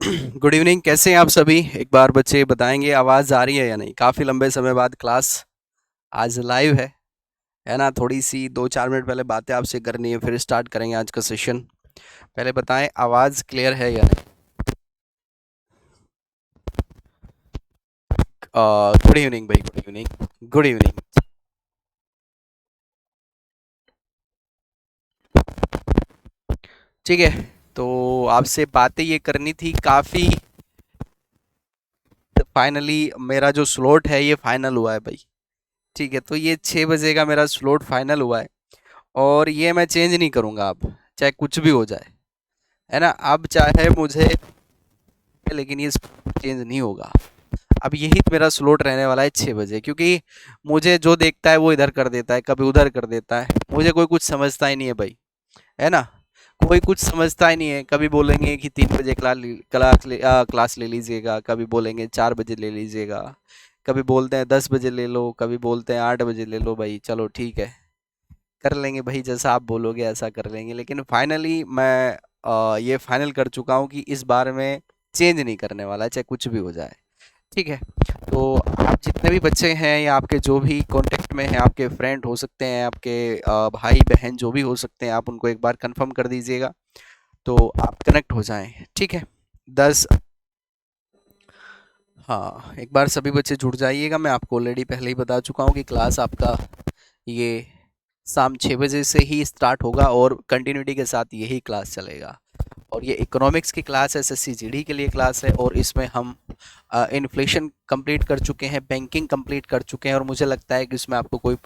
Good evening, कैसे हैं आप सभी? एक बार बच्चे बताएंगे आवाज़ आ रही है या नहीं? काफ़ी लंबे समय बाद क्लास आज लाइव है ना? थोड़ी सी 2-4 मिनट पहले बातें आपसे करनी है, फिर स्टार्ट करेंगे आज का सेशन। पहले बताएं आवाज़ क्लियर है या नहीं? गुड इवनिंग भाई, गुड इवनिंग। Good evening. ठीक है, तो आपसे बातें ये करनी थी काफ़ी। फाइनली मेरा जो स्लॉट है ये फाइनल हुआ है भाई। ठीक है, तो ये 6 बजे का मेरा स्लॉट फाइनल हुआ है और ये मैं चेंज नहीं करूँगा अब, चाहे कुछ भी हो जाए, है ना? अब चाहे मुझे, लेकिन ये चेंज नहीं होगा। अब यही मेरा स्लॉट रहने वाला है 6 बजे, क्योंकि मुझे जो देखता है वो इधर कर देता है, कभी उधर कर देता है। मुझे कोई कुछ समझता ही नहीं है भाई, है ना? कोई कुछ समझता ही नहीं है। कभी बोलेंगे कि 3 बजे क्लास ले लीजिएगा, कभी बोलेंगे 4 बजे ले लीजिएगा, कभी बोलते हैं 10 बजे ले लो, कभी बोलते हैं 8 बजे ले लो। भाई चलो ठीक है, कर लेंगे भाई, जैसा आप बोलोगे ऐसा कर लेंगे। लेकिन फाइनली मैं ये फाइनल कर चुका हूँ कि इस बार में चेंज नहीं करने वाला है, चाहे कुछ भी हो जाए। ठीक है, तो आप जितने भी बच्चे हैं या आपके जो भी कांटेक्ट में हैं, आपके फ्रेंड हो सकते हैं, आपके भाई बहन जो भी हो सकते हैं, आप उनको एक बार कंफर्म कर दीजिएगा तो आप कनेक्ट हो जाएं। ठीक है, 10, हाँ, एक बार सभी बच्चे जुड़ जाइएगा। मैं आपको ऑलरेडी पहले ही बता चुका हूँ कि क्लास आपका ये शाम 6 बजे से ही स्टार्ट होगा और कंटिन्यूटी के साथ यही क्लास चलेगा। और ये इकोनॉमिक्स की क्लास है, एसएससी जीडी के लिए क्लास है, और इसमें हम इन्फ्लेशन कंप्लीट कर चुके हैं, बैंकिंग कंप्लीट कर चुके हैं, और मुझे लगता है कि इसमें आपको कोई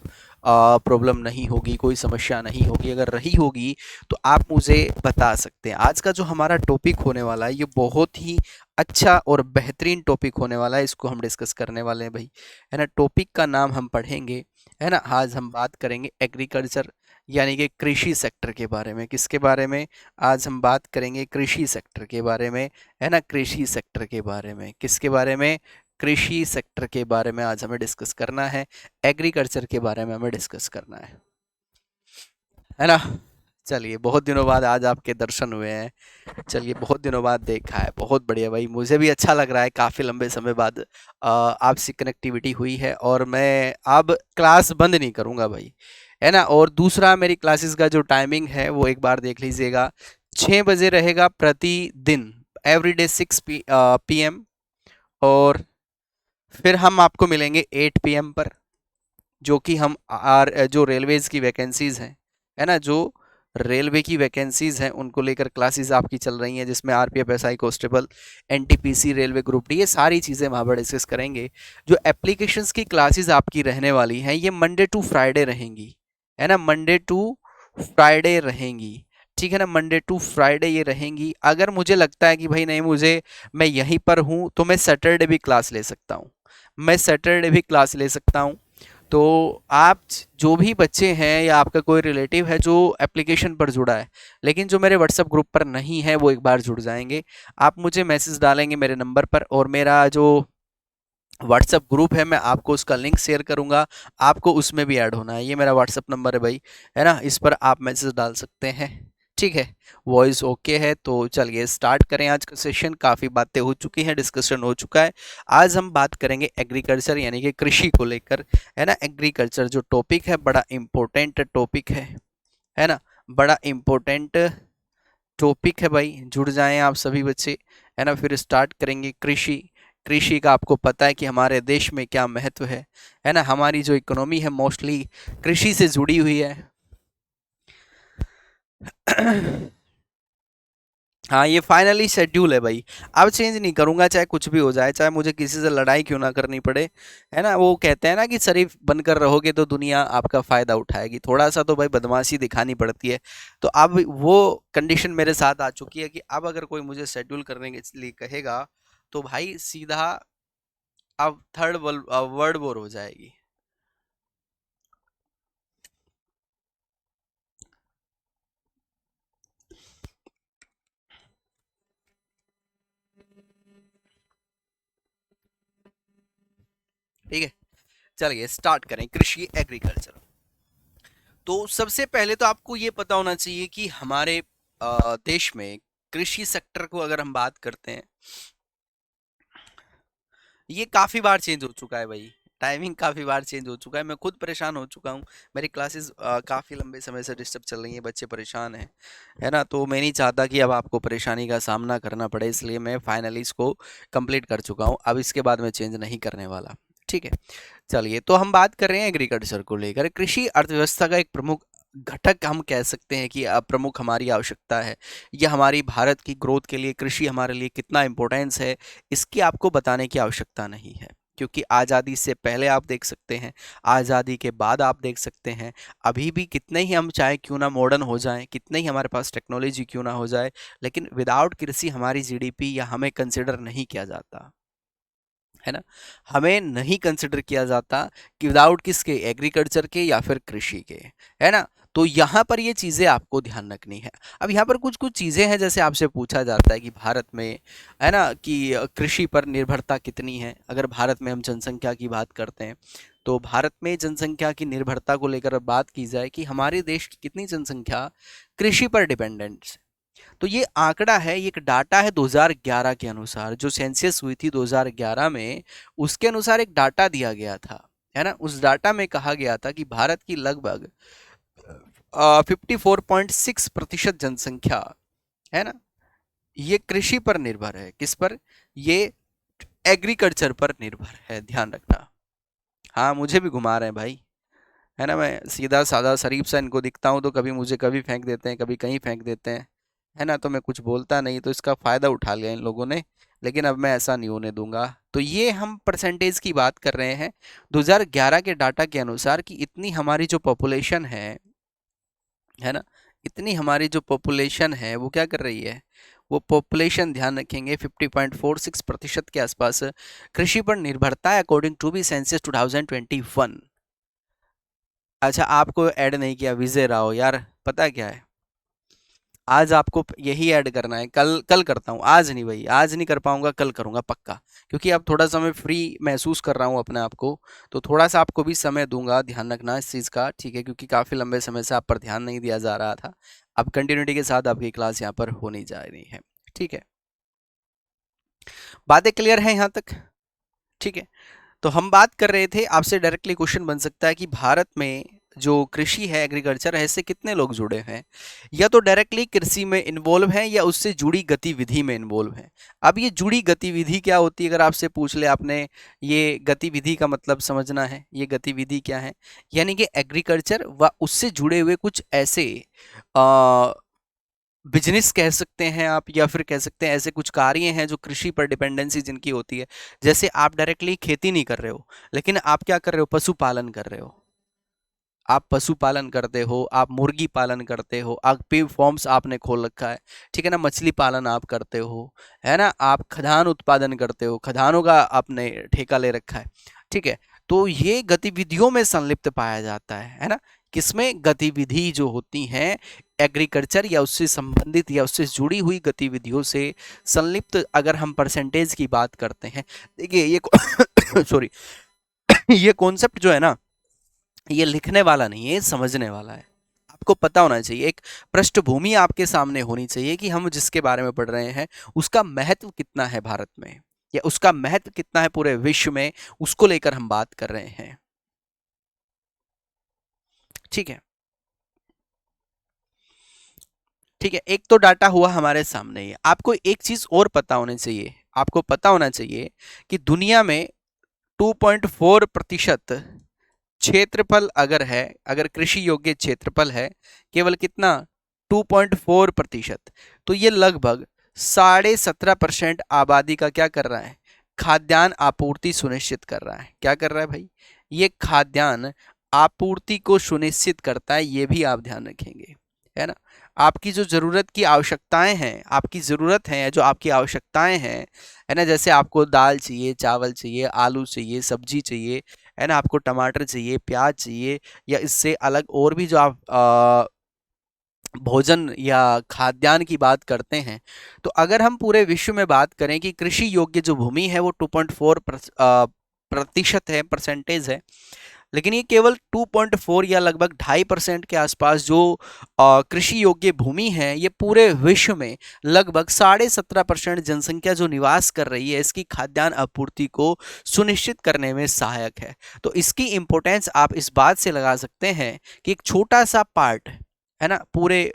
प्रॉब्लम नहीं होगी, कोई समस्या नहीं होगी। अगर रही होगी तो आप मुझे बता सकते हैं। आज का जो हमारा टॉपिक होने वाला है ये बहुत ही अच्छा और बेहतरीन टॉपिक होने वाला है, इसको हम डिस्कस करने वाले हैं भाई, है ना? टॉपिक का नाम हम पढ़ेंगे, है ना? आज हम बात करेंगे एग्रीकल्चर यानी कि कृषि सेक्टर के बारे में। किसके बारे में? आज हम बात करेंगे कृषि सेक्टर के बारे में, है ना? कृषि सेक्टर के बारे में, किसके बारे में? कृषि सेक्टर के बारे में आज हमें डिस्कस करना है। एग्रीकल्चर के बारे में हमें डिस्कस करना है ना? चलिए, बहुत दिनों बाद आज आपके दर्शन हुए हैं। चलिए, बहुत दिनों बाद देखा है, बहुत बढ़िया भाई, मुझे भी अच्छा लग रहा है। काफ़ी लंबे समय बाद आपसे कनेक्टिविटी हुई है और मैं अब क्लास बंद नहीं करूँगा भाई, है ना? और दूसरा, मेरी क्लासेस का जो टाइमिंग है वो एक बार देख लीजिएगा, 6 बजे रहेगा प्रतिदिन, एवरीडे 6 PM। और फिर हम आपको मिलेंगे 8 PM पर, जो कि हम जो रेलवेज़ की वैकेंसीज़ हैं, है ना? जो रेलवे की वैकेंसीज़ हैं उनको लेकर क्लासेस आपकी चल रही हैं, जिसमें RPF, SI constable, NTPC, railway group D, ये सारी चीज़ें वहाँ पर डिस्कस करेंगे। जो एप्लीकेशंस की क्लासेस आपकी रहने वाली हैं ये मंडे टू फ्राइडे रहेंगी, है ना? मंडे टू फ्राइडे रहेंगी, ठीक है ना? मंडे टू फ्राइडे ये रहेंगी। अगर मुझे लगता है कि भाई नहीं, मुझे, मैं यहीं पर हूँ, तो मैं सैटरडे भी क्लास ले सकता हूँ, मैं सैटरडे भी क्लास ले सकता हूँ। तो आप जो भी बच्चे हैं या आपका कोई रिलेटिव है जो एप्लीकेशन पर जुड़ा है लेकिन जो मेरे व्हाट्सएप ग्रुप पर नहीं है, वो एक बार जुड़ जाएंगे। आप मुझे मैसेज डालेंगे मेरे नंबर पर, और मेरा जो व्हाट्सएप ग्रुप है मैं आपको उसका लिंक शेयर करूंगा, आपको उसमें भी ऐड होना है। ये मेरा व्हाट्सएप नंबर है भाई, है ना? इस पर आप मैसेज डाल सकते हैं। ठीक है, वॉइस ओके है तो चलिए स्टार्ट करें आज का सेशन। काफ़ी बातें हो चुकी हैं, डिस्कशन हो चुका है। आज हम बात करेंगे एग्रीकल्चर यानी कि कृषि को लेकर, है ना? एग्रीकल्चर जो टॉपिक है बड़ा इम्पोर्टेंट टॉपिक है ना? बड़ा इम्पोर्टेंट टॉपिक है भाई, जुड़ जाएं आप सभी बच्चे, है ना? फिर स्टार्ट करेंगे कृषि। कृषि का आपको पता है कि हमारे देश में क्या महत्व है ना? हमारी जो इकोनॉमी है मोस्टली कृषि से जुड़ी हुई है। हाँ, ये फाइनली शेड्यूल है भाई, अब चेंज नहीं करूंगा, चाहे कुछ भी हो जाए, चाहे मुझे किसी से लड़ाई क्यों ना करनी पड़े, है ना? वो कहते हैं ना कि शरीफ बनकर रहोगे तो दुनिया आपका फायदा उठाएगी। थोड़ा सा तो भाई बदमाशी दिखानी पड़ती है। तो अब वो कंडीशन मेरे साथ आ चुकी है कि अब अगर कोई मुझे शेड्यूल करने के लिए कहेगा तो भाई सीधा अब थर्ड वर्ल्ड वॉर हो जाएगी। ठीक है, चलिए स्टार्ट करें कृषि एग्रीकल्चर। तो सबसे पहले तो आपको ये पता होना चाहिए कि हमारे देश में कृषि सेक्टर को अगर हम बात करते हैं, ये काफी बार चेंज हो चुका है भाई। टाइमिंग काफी बार चेंज हो चुका है, मैं खुद परेशान हो चुका हूँ। मेरी क्लासेस काफी लंबे समय से डिस्टर्ब चल रही हैं, बच्चे परेशान हैं, है ना। तो मैं नहीं चाहता कि अब आपको परेशानी का सामना करना पड़े, इसलिए मैं फाइनली इसको कंप्लीट कर चुका हूँ। अब इसके बाद मैं चेंज नहीं करने वाला, ठीक है। चलिए, तो हम बात कर रहे हैं एग्रीकल्चर को लेकर। कृषि अर्थव्यवस्था का एक प्रमुख घटक हम कह सकते हैं कि प्रमुख हमारी आवश्यकता है। यह हमारी भारत की ग्रोथ के लिए कृषि हमारे लिए कितना इम्पोर्टेंस है, इसकी आपको बताने की आवश्यकता नहीं है, क्योंकि आज़ादी से पहले आप देख सकते हैं, आज़ादी के बाद आप देख सकते हैं, अभी भी कितने ही हम चाहे क्यों ना मॉडर्न हो जाएं, कितने ही हमारे पास टेक्नोलॉजी क्यों ना हो जाए, लेकिन विदाउट कृषि हमारी जीडीपी या हमें कंसिडर नहीं किया जाता, है ना। हमें नहीं कंसिडर किया जाता कि विदाउट किसके, एग्रीकल्चर के या फिर कृषि के, है ना। तो यहाँ पर ये चीज़ें आपको ध्यान रखनी है। अब यहाँ पर कुछ कुछ चीज़ें हैं, जैसे आपसे पूछा जाता है कि भारत में, है ना, कि कृषि पर निर्भरता कितनी है। अगर भारत में हम जनसंख्या की बात करते हैं, तो भारत में जनसंख्या की निर्भरता को लेकर बात की जाए कि हमारे देश की कितनी जनसंख्या कृषि पर डिपेंडेंट। तो ये आंकड़ा है, ये एक डाटा है 2011 के अनुसार, जो सेंसस हुई थी 2011 में, उसके अनुसार एक डाटा दिया गया था, है ना। उस डाटा में कहा गया था कि भारत की लगभग 54.6% जनसंख्या, है ना, ये कृषि पर निर्भर है। किस पर? ये एग्रीकल्चर पर निर्भर है, ध्यान रखना। हाँ, मुझे भी घुमा रहे हैं भाई, है ना। मैं सीधा साधा शरीफ सा इनको दिखता हूँ, तो कभी मुझे कभी फेंक देते हैं, कभी कहीं फेंक देते हैं, है ना। तो मैं कुछ बोलता नहीं, तो इसका फ़ायदा उठा लिया इन लोगों ने, लेकिन अब मैं ऐसा नहीं होने दूंगा। तो ये हम परसेंटेज की बात कर रहे हैं 2011 के डाटा के अनुसार, कि इतनी हमारी जो पॉपुलेशन है ना, इतनी हमारी जो पॉपुलेशन है वो क्या कर रही है, वो पॉपुलेशन, ध्यान रखेंगे, 50.46% के आसपास कृषि पर निर्भरता है, अकॉर्डिंग टू बी सेंसस 2021। अच्छा, आपको ऐड नहीं किया विजय राव, यार पता क्या है, आज आपको यही ऐड करना है। कल कल करता हूँ, आज नहीं भाई, आज नहीं कर पाऊंगा, कल करूंगा पक्का, क्योंकि अब थोड़ा सा मैं फ्री महसूस कर रहा हूँ अपने आप को, तो थोड़ा सा आपको भी समय दूंगा, ध्यान रखना इस चीज़ का, ठीक है, क्योंकि काफ़ी लंबे समय से आप पर ध्यान नहीं दिया जा रहा था। अब कंटिन्यूटी के साथ आपकी क्लास यहाँ पर होनी जा रही है, ठीक है। बातें क्लियर हैं यहाँ तक? ठीक है। तो हम बात कर रहे थे, आपसे डायरेक्टली क्वेश्चन बन सकता है कि भारत में जो कृषि है, एग्रीकल्चर है, इससे कितने लोग जुड़े हैं, या तो डायरेक्टली कृषि में इन्वॉल्व हैं या उससे जुड़ी गतिविधि में इन्वॉल्व हैं। अब ये जुड़ी गतिविधि क्या होती है, अगर आपसे पूछ ले आपने, ये गतिविधि का मतलब समझना है, ये गतिविधि क्या है, यानी कि एग्रीकल्चर व उससे जुड़े हुए कुछ ऐसे बिजनेस कह सकते हैं आप, या फिर कह सकते हैं ऐसे कुछ कार्य हैं जो कृषि पर डिपेंडेंसी जिनकी होती है। जैसे आप डायरेक्टली खेती नहीं कर रहे हो, लेकिन आप क्या कर रहे हो, पशुपालन कर रहे हो। आप पशुपालन करते हो, आप मुर्गी पालन करते हो, आप पिग फॉर्म्स आपने खोल रखा है, ठीक है ना, मछली पालन आप करते हो, है ना, आप खदान उत्पादन करते हो, खदानों का आपने ठेका ले रखा है, ठीक है। तो ये गतिविधियों में संलिप्त पाया जाता है ना। किसमें? गतिविधि जो होती हैं एग्रीकल्चर या उससे संबंधित या उससे जुड़ी हुई गतिविधियों से संलिप्त, अगर हम परसेंटेज की बात करते हैं, देखिए ये सॉरी ये कॉन्सेप्ट जो है ना, ये लिखने वाला नहीं है, ये समझने वाला है। आपको पता होना चाहिए, एक पृष्ठभूमि आपके सामने होनी चाहिए कि हम जिसके बारे में पढ़ रहे हैं उसका महत्व कितना है भारत में, या उसका महत्व कितना है पूरे विश्व में, उसको लेकर हम बात कर रहे हैं, ठीक है। ठीक है, एक तो डाटा हुआ हमारे सामने ही। आपको एक चीज और पता होनी चाहिए, आपको पता होना चाहिए कि दुनिया में 2.4% क्षेत्रफल अगर है, अगर कृषि योग्य क्षेत्रफल है, केवल कितना, 2.4%, तो ये लगभग 17.5% आबादी का क्या कर रहा है, खाद्यान्न आपूर्ति सुनिश्चित कर रहा है। क्या कर रहा है भाई? ये खाद्यान्न आपूर्ति को सुनिश्चित करता है, ये भी आप ध्यान रखेंगे, है ना। आपकी जो जरूरत की आवश्यकताएं हैं, आपकी जरूरत है जो आपकी आवश्यकताएं हैं, है ना, जैसे आपको दाल चाहिए, चावल चाहिए, आलू चाहिए, सब्जी चाहिए, है ना, आपको टमाटर चाहिए, प्याज चाहिए, या इससे अलग और भी जो आप भोजन या खाद्यान्न की बात करते हैं, तो अगर हम पूरे विश्व में बात करें कि कृषि योग्य जो भूमि है वो 2.4 प्रतिशत है, परसेंटेज है, लेकिन ये केवल 2.4 या लगभग 2.5% के आसपास जो कृषि योग्य भूमि है, ये पूरे विश्व में लगभग 17.5% जनसंख्या जो निवास कर रही है, इसकी खाद्यान्न आपूर्ति को सुनिश्चित करने में सहायक है। तो इसकी इंपॉर्टेंस आप इस बात से लगा सकते हैं कि एक छोटा सा पार्ट है ना, पूरे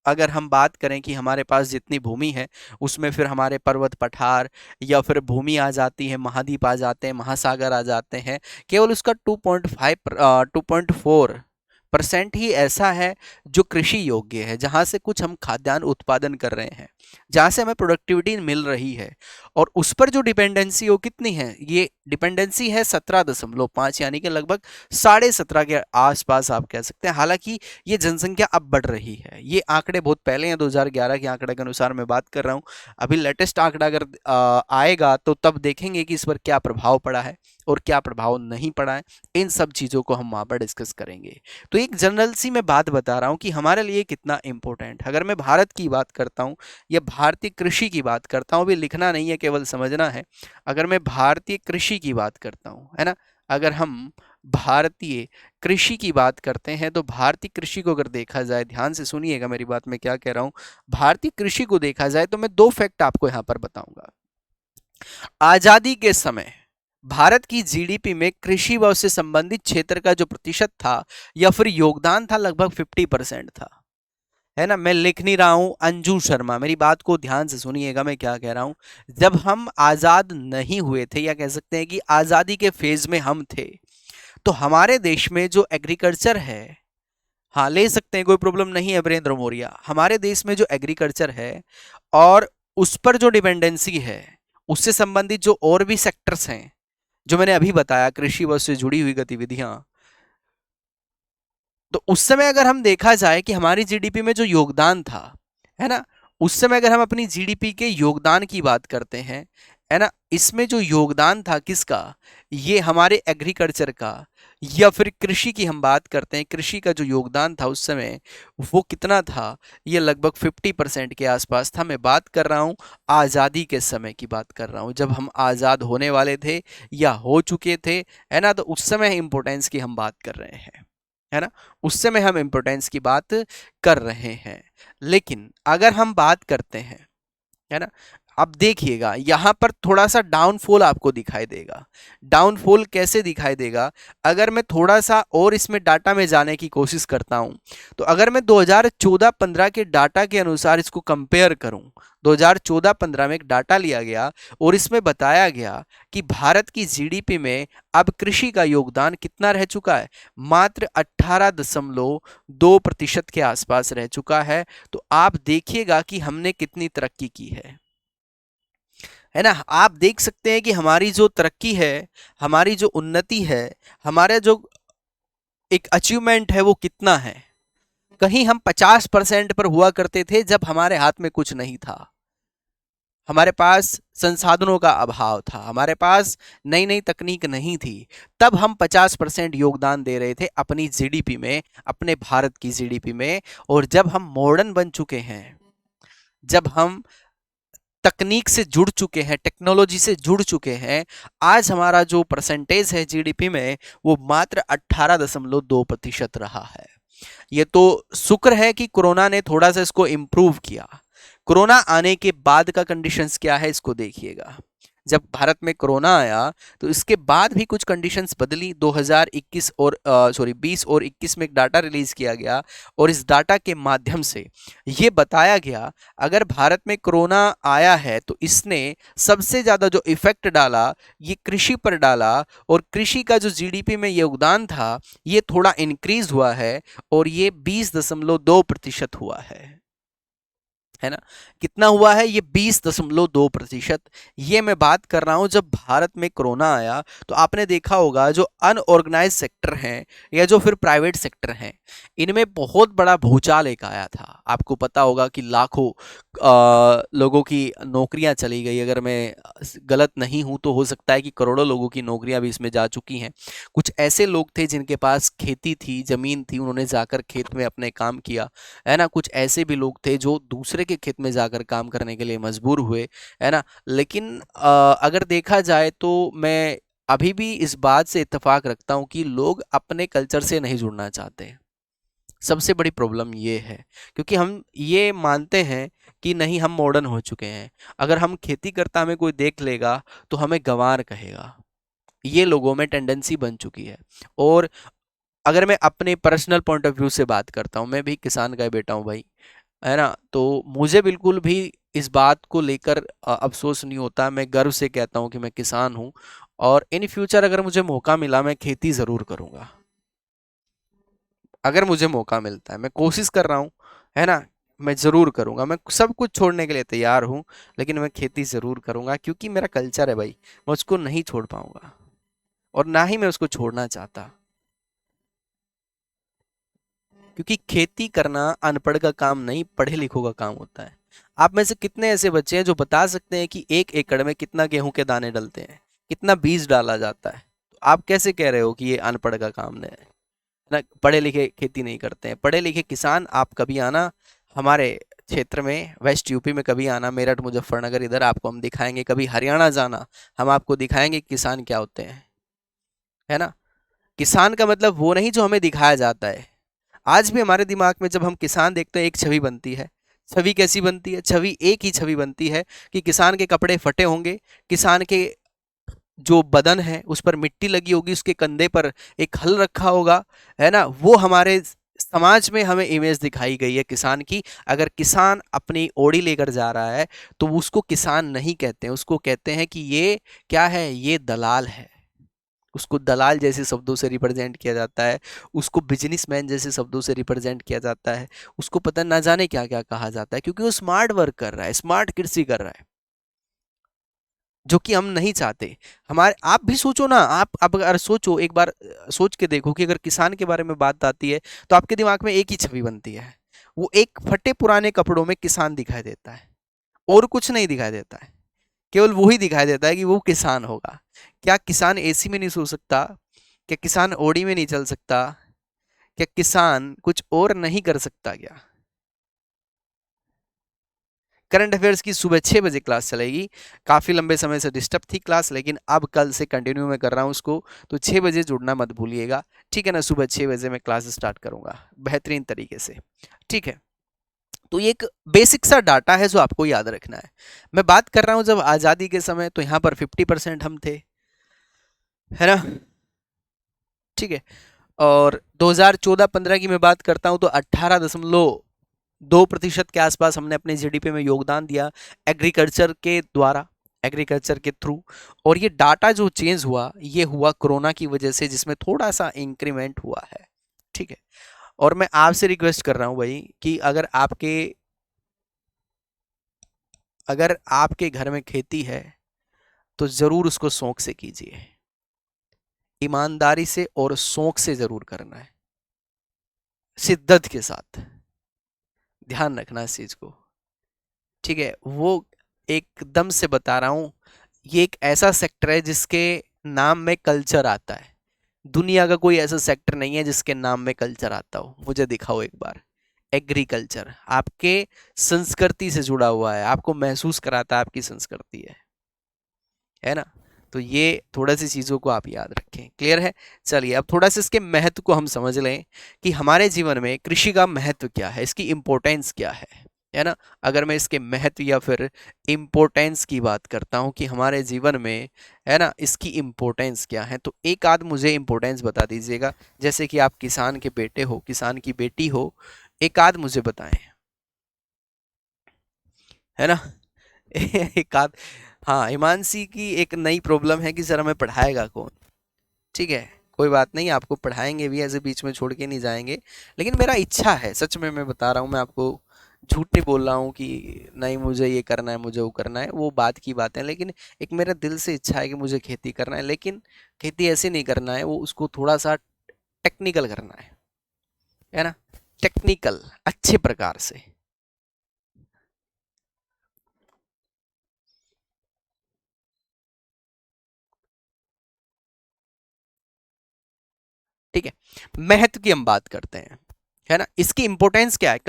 अगर हम बात करें कि हमारे पास जितनी भूमि है उसमें फिर हमारे पर्वत पठार या फिर भूमि आ जाती है, महाद्वीप आ जाते हैं, महासागर आ जाते हैं, केवल उसका 2.4% ही ऐसा है जो कृषि योग्य है, जहां से कुछ हम खाद्यान्न उत्पादन कर रहे हैं, जहां से हमें प्रोडक्टिविटी मिल रही है। और उस पर जो डिपेंडेंसी वो कितनी है, ये डिपेंडेंसी है 17.5, यानी कि लगभग 17.5 के आसपास आप कह सकते हैं। हालांकि ये जनसंख्या अब बढ़ रही है, ये आंकड़े बहुत पहले हैं, 2011 के आंकड़े के अनुसार मैं बात कर रहा हूँ। अभी लेटेस्ट आंकड़ा अगर आएगा तो तब देखेंगे कि इस पर क्या प्रभाव पड़ा है और क्या प्रभाव नहीं पड़ा है। इन सब चीज़ों को हम वहाँ पर डिस्कस करेंगे। तो एक जनरल सी मैं बात बता रहा हूँ कि हमारे लिए कितना इंपॉर्टेंट है। अगर मैं भारत की बात करता हूँ या भारतीय कृषि की बात करता हूँ, भी लिखना नहीं है, केवल समझना है। अगर मैं भारतीय कृषि की बात करता हूँ, है ना, अगर हम भारतीय कृषि की बात करते हैं तो भारतीय कृषि को अगर देखा जाए, ध्यान से सुनिएगा मेरी बात, मैं क्या कह रहा हूँ। भारतीय कृषि को देखा जाए तो मैं दो फैक्ट आपको यहाँ पर बताऊंगा। आजादी के समय भारत की जीडीपी में कृषि व उससे संबंधित क्षेत्र का जो प्रतिशत था या फिर योगदान था, लगभग 50% था, है ना। मैं लिख नहीं रहा हूं, अंजू शर्मा, मेरी बात को ध्यान से सुनिएगा मैं क्या कह रहा हूं। जब हम आजाद नहीं हुए थे, या कह सकते हैं कि आजादी के फेज में हम थे, तो हमारे देश में जो एग्रीकल्चर है, हाँ ले सकते हैं, कोई प्रॉब्लम नहीं है वीरेंद्र मौर्य, हमारे देश में जो एग्रीकल्चर है और उस पर जो डिपेंडेंसी है, उससे संबंधित जो और भी सेक्टर्स हैं जो मैंने अभी बताया, कृषि व उससे जुड़ी हुई गतिविधियां, तो उस समय अगर हम देखा जाए कि हमारी जीडीपी में जो योगदान था, है ना, उस समय अगर हम अपनी जीडीपी के योगदान की बात करते हैं, है ना, इसमें जो योगदान था किसका, ये हमारे एग्रीकल्चर का, या फिर कृषि की हम बात करते हैं, कृषि का जो योगदान था उस समय वो कितना था, ये लगभग 50% के आसपास था। मैं बात कर रहा हूँ आज़ादी के समय की बात कर रहा हूँ, जब हम आज़ाद होने वाले थे या हो चुके थे, है ना, तो उस समय इंपोर्टेंस की हम बात कर रहे हैं, है ना, उस समय हम इंपोर्टेंस की बात कर रहे हैं। लेकिन अगर हम बात करते हैं, है ना, अब देखिएगा यहां पर थोड़ा सा डाउनफॉल आपको दिखाई देगा। डाउनफॉल कैसे दिखाई देगा, अगर मैं थोड़ा सा और इसमें डाटा में जाने की कोशिश करता हूं, तो अगर मैं 2014-15 के डाटा के अनुसार इसको कंपेयर करूं, 2014-15 में एक डाटा लिया गया और इसमें बताया गया कि भारत की जीडीपी में अब कृषि का योगदान कितना रह चुका है, मात्र 18.2% के आसपास रह चुका है। तो आप देखिएगा कि हमने कितनी तरक्की की है ना। आप देख सकते हैं कि हमारी जो तरक्की है, हमारी जो उन्नति है, हमारा जो एक अचीवमेंट है वो कितना है। कहीं हम 50% पर हुआ करते थे जब हमारे हाथ में कुछ नहीं था, हमारे पास संसाधनों का अभाव था, हमारे पास नई नई तकनीक नहीं थी, तब हम 50% योगदान दे रहे थे अपनी जीडीपी में, अपने भारत की जीडीपी में। और जब हम मॉडर्न बन चुके हैं, जब हम तकनीक से जुड़ चुके हैं, टेक्नोलॉजी से जुड़ चुके हैं, आज हमारा जो परसेंटेज है जीडीपी में वो मात्र 18.2% रहा है। ये तो शुक्र है कि कोरोना ने थोड़ा सा इसको इम्प्रूव किया। कोरोना आने के बाद का कंडीशंस क्या है इसको देखिएगा। जब भारत में कोरोना आया तो इसके बाद भी कुछ कंडीशंस बदली। 2021 और 20 और 21 में एक डाटा रिलीज किया गया और इस डाटा के माध्यम से ये बताया गया, अगर भारत में कोरोना आया है तो इसने सबसे ज़्यादा जो इफेक्ट डाला ये कृषि पर डाला, और कृषि का जो जीडीपी में योगदान था ये थोड़ा इंक्रीज हुआ है और ये 20.2% हुआ है ना। कितना हुआ है ये 20.2%। ये मैं बात कर रहा हूं जब भारत में कोरोना आया तो आपने देखा होगा जो अनऑर्गेनाइज सेक्टर हैं या जो फिर प्राइवेट सेक्टर हैं, इनमें बहुत बड़ा भूचाल एक आया था। आपको पता होगा कि लाखों लोगों की नौकरियां चली गई। अगर मैं गलत नहीं हूं तो हो सकता है कि करोड़ों लोगों की नौकरियां भी इसमें जा चुकी हैं। कुछ ऐसे लोग थे जिनके पास खेती थी, जमीन थी, उन्होंने जाकर खेत में अपने काम किया, है ना। कुछ ऐसे भी लोग थे जो दूसरे के खेत में जाकर काम करने के लिए मजबूर हुए, है ना। लेकिन अगर देखा जाए तो मैं अभी भी इस बात से इत्तेफाक रखता हूँ कि लोग अपने कल्चर से नहीं जुड़ना चाहते। सबसे बड़ी प्रॉब्लम ये है, क्योंकि हम ये मानते हैं कि नहीं, हम मॉडर्न हो चुके हैं। अगर हम खेती करता हमें कोई देख लेगा तो हमें गंवार कहेगा। ये लोगों में टेंडेंसी बन चुकी है। और अगर मैं अपने पर्सनल पॉइंट ऑफ व्यू से बात करता हूँ, मैं भी किसान का बेटा हूँ भाई, है ना। तो मुझे बिल्कुल भी इस बात को लेकर अफसोस नहीं होता। मैं गर्व से कहता हूँ कि मैं किसान हूँ, और इन फ्यूचर अगर मुझे मौका मिला मैं खेती ज़रूर करूँगा। अगर मुझे मौका मिलता है, मैं कोशिश कर रहा हूँ, है ना, मैं ज़रूर करूँगा। मैं सब कुछ छोड़ने के लिए तैयार हूँ, लेकिन मैं खेती ज़रूर करूँगा, क्योंकि मेरा कल्चर है भाई, मैं उसको नहीं छोड़ पाऊँगा, और ना ही मैं उसको छोड़ना चाहता। क्योंकि खेती करना अनपढ़ का काम नहीं, पढ़े लिखों का काम होता है। आप में से कितने ऐसे बच्चे हैं जो बता सकते हैं कि 1 एकड़ में कितना गेहूं के दाने डलते हैं, कितना बीज डाला जाता है? तो आप कैसे कह रहे हो कि ये अनपढ़ का काम नहीं है? ना, पढ़े लिखे खेती नहीं करते हैं। पढ़े लिखे किसान, आप कभी आना हमारे क्षेत्र में, वेस्ट यूपी में कभी आना, मेरठ मुजफ्फरनगर, इधर आपको हम दिखाएंगे। कभी हरियाणा जाना, हम आपको दिखाएंगे किसान क्या होते हैं, है ना। किसान का मतलब वो नहीं जो हमें दिखाया जाता है। आज भी हमारे दिमाग में जब हम किसान देखते हैं, एक छवि बनती है। छवि कैसी बनती है? छवि एक ही छवि बनती है कि किसान के कपड़े फटे होंगे, किसान के जो बदन है उस पर मिट्टी लगी होगी, उसके कंधे पर एक हल रखा होगा, है ना। वो हमारे समाज में हमें इमेज दिखाई गई है किसान की। अगर किसान अपनी ओड़ी लेकर जा रहा है तो उसको किसान नहीं कहते हैं, उसको कहते हैं कि ये क्या है, ये दलाल है। उसको दलाल जैसे शब्दों से रिप्रेजेंट किया जाता है, उसको बिजनेसमैन जैसे शब्दों से रिप्रेजेंट किया जाता है, उसको पता ना जाने क्या क्या कहा जाता है, क्योंकि वो स्मार्ट वर्क कर रहा है, स्मार्ट कृषि कर रहा है, जो कि हम नहीं चाहते। हमारे, आप भी सोचो ना, आप अगर सोचो एक बार, सोच के देखो कि अगर किसान के बारे में बात आती है तो आपके दिमाग में एक ही छवि बनती है। वो एक फटे पुराने कपड़ों में किसान दिखाई देता है, और कुछ नहीं दिखाई देता है। केवल वही दिखाई देता है कि वो किसान होगा। क्या किसान एसी में नहीं सो सकता? क्या किसान ओड़ी में नहीं चल सकता? क्या किसान कुछ और नहीं कर सकता क्या? करंट अफेयर्स की सुबह 6 बजे क्लास चलेगी। काफ़ी लंबे समय से डिस्टर्ब थी क्लास, लेकिन अब कल से कंटिन्यू मैं कर रहा हूँ उसको। तो 6 बजे जुड़ना मत भूलिएगा, ठीक है ना। सुबह 6 बजे मैं क्लास स्टार्ट करूँगा बेहतरीन तरीके से, ठीक है। तो ये एक बेसिक सा डाटा है जो आपको याद रखना है। मैं बात कर रहा हूँ जब आज़ादी के समय, तो यहाँ पर 50% हम थे, है ना, ठीक है। और 2014-15 की मैं बात करता हूँ तो 18.2% के आसपास हमने अपने जीडीपी में योगदान दिया, एग्रीकल्चर के द्वारा, एग्रीकल्चर के थ्रू। और ये डाटा जो चेंज हुआ, ये हुआ कोरोना की वजह से, जिसमें थोड़ा सा इंक्रीमेंट हुआ है, ठीक है। और मैं आपसे रिक्वेस्ट कर रहा हूँ भाई कि अगर आपके घर में खेती है तो ज़रूर उसको शौक से कीजिए, ईमानदारी से और शौक से ज़रूर करना है, शिद्दत के साथ। ध्यान रखना इस चीज़ को, ठीक है। वो एकदम से बता रहा हूँ, ये एक ऐसा सेक्टर है जिसके नाम में कल्चर आता है। दुनिया का कोई ऐसा सेक्टर नहीं है जिसके नाम में कल्चर आता हो, मुझे दिखाओ एक बार। एग्रीकल्चर आपके संस्कृति से जुड़ा हुआ है, आपको महसूस कराता है आपकी संस्कृति है ना। तो ये थोड़ा सी चीज़ों को आप याद रखें, क्लियर है। चलिए अब थोड़ा सा इसके महत्व को हम समझ लें कि हमारे जीवन में कृषि का महत्व क्या है, इसकी इम्पोर्टेंस क्या है ना। अगर मैं इसके महत्व या फिर इम्पोर्टेंस की बात करता हूँ कि हमारे जीवन में, है ना, इसकी इम्पोर्टेंस क्या है, तो एक आध मुझे इम्पोर्टेंस बता दीजिएगा। जैसे कि आप किसान के बेटे हो, किसान की बेटी हो, एक आध मुझे बताएं, है ना। एक आध। हाँ, हिमांशी की एक नई प्रॉब्लम है कि सर हमें पढ़ाएगा कौन। ठीक है, कोई बात नहीं, आपको पढ़ाएंगे भी, ऐसे बीच में छोड़ के नहीं जाएंगे। लेकिन मेरा इच्छा है, सच में मैं बता रहा हूँ, मैं आपको झूठ नहीं बोल रहा हूँ कि नहीं मुझे ये करना है, मुझे वो करना है, वो बात की बात है। लेकिन एक मेरा दिल से इच्छा है कि मुझे खेती करना है, लेकिन खेती ऐसे नहीं करना है, वो उसको थोड़ा सा टेक्निकल करना है ना, टेक्निकल अच्छे प्रकार से। ठीक है, महत्व की हम बात करते हैं। है ना। इसकी इंपॉर्टेंस क्या है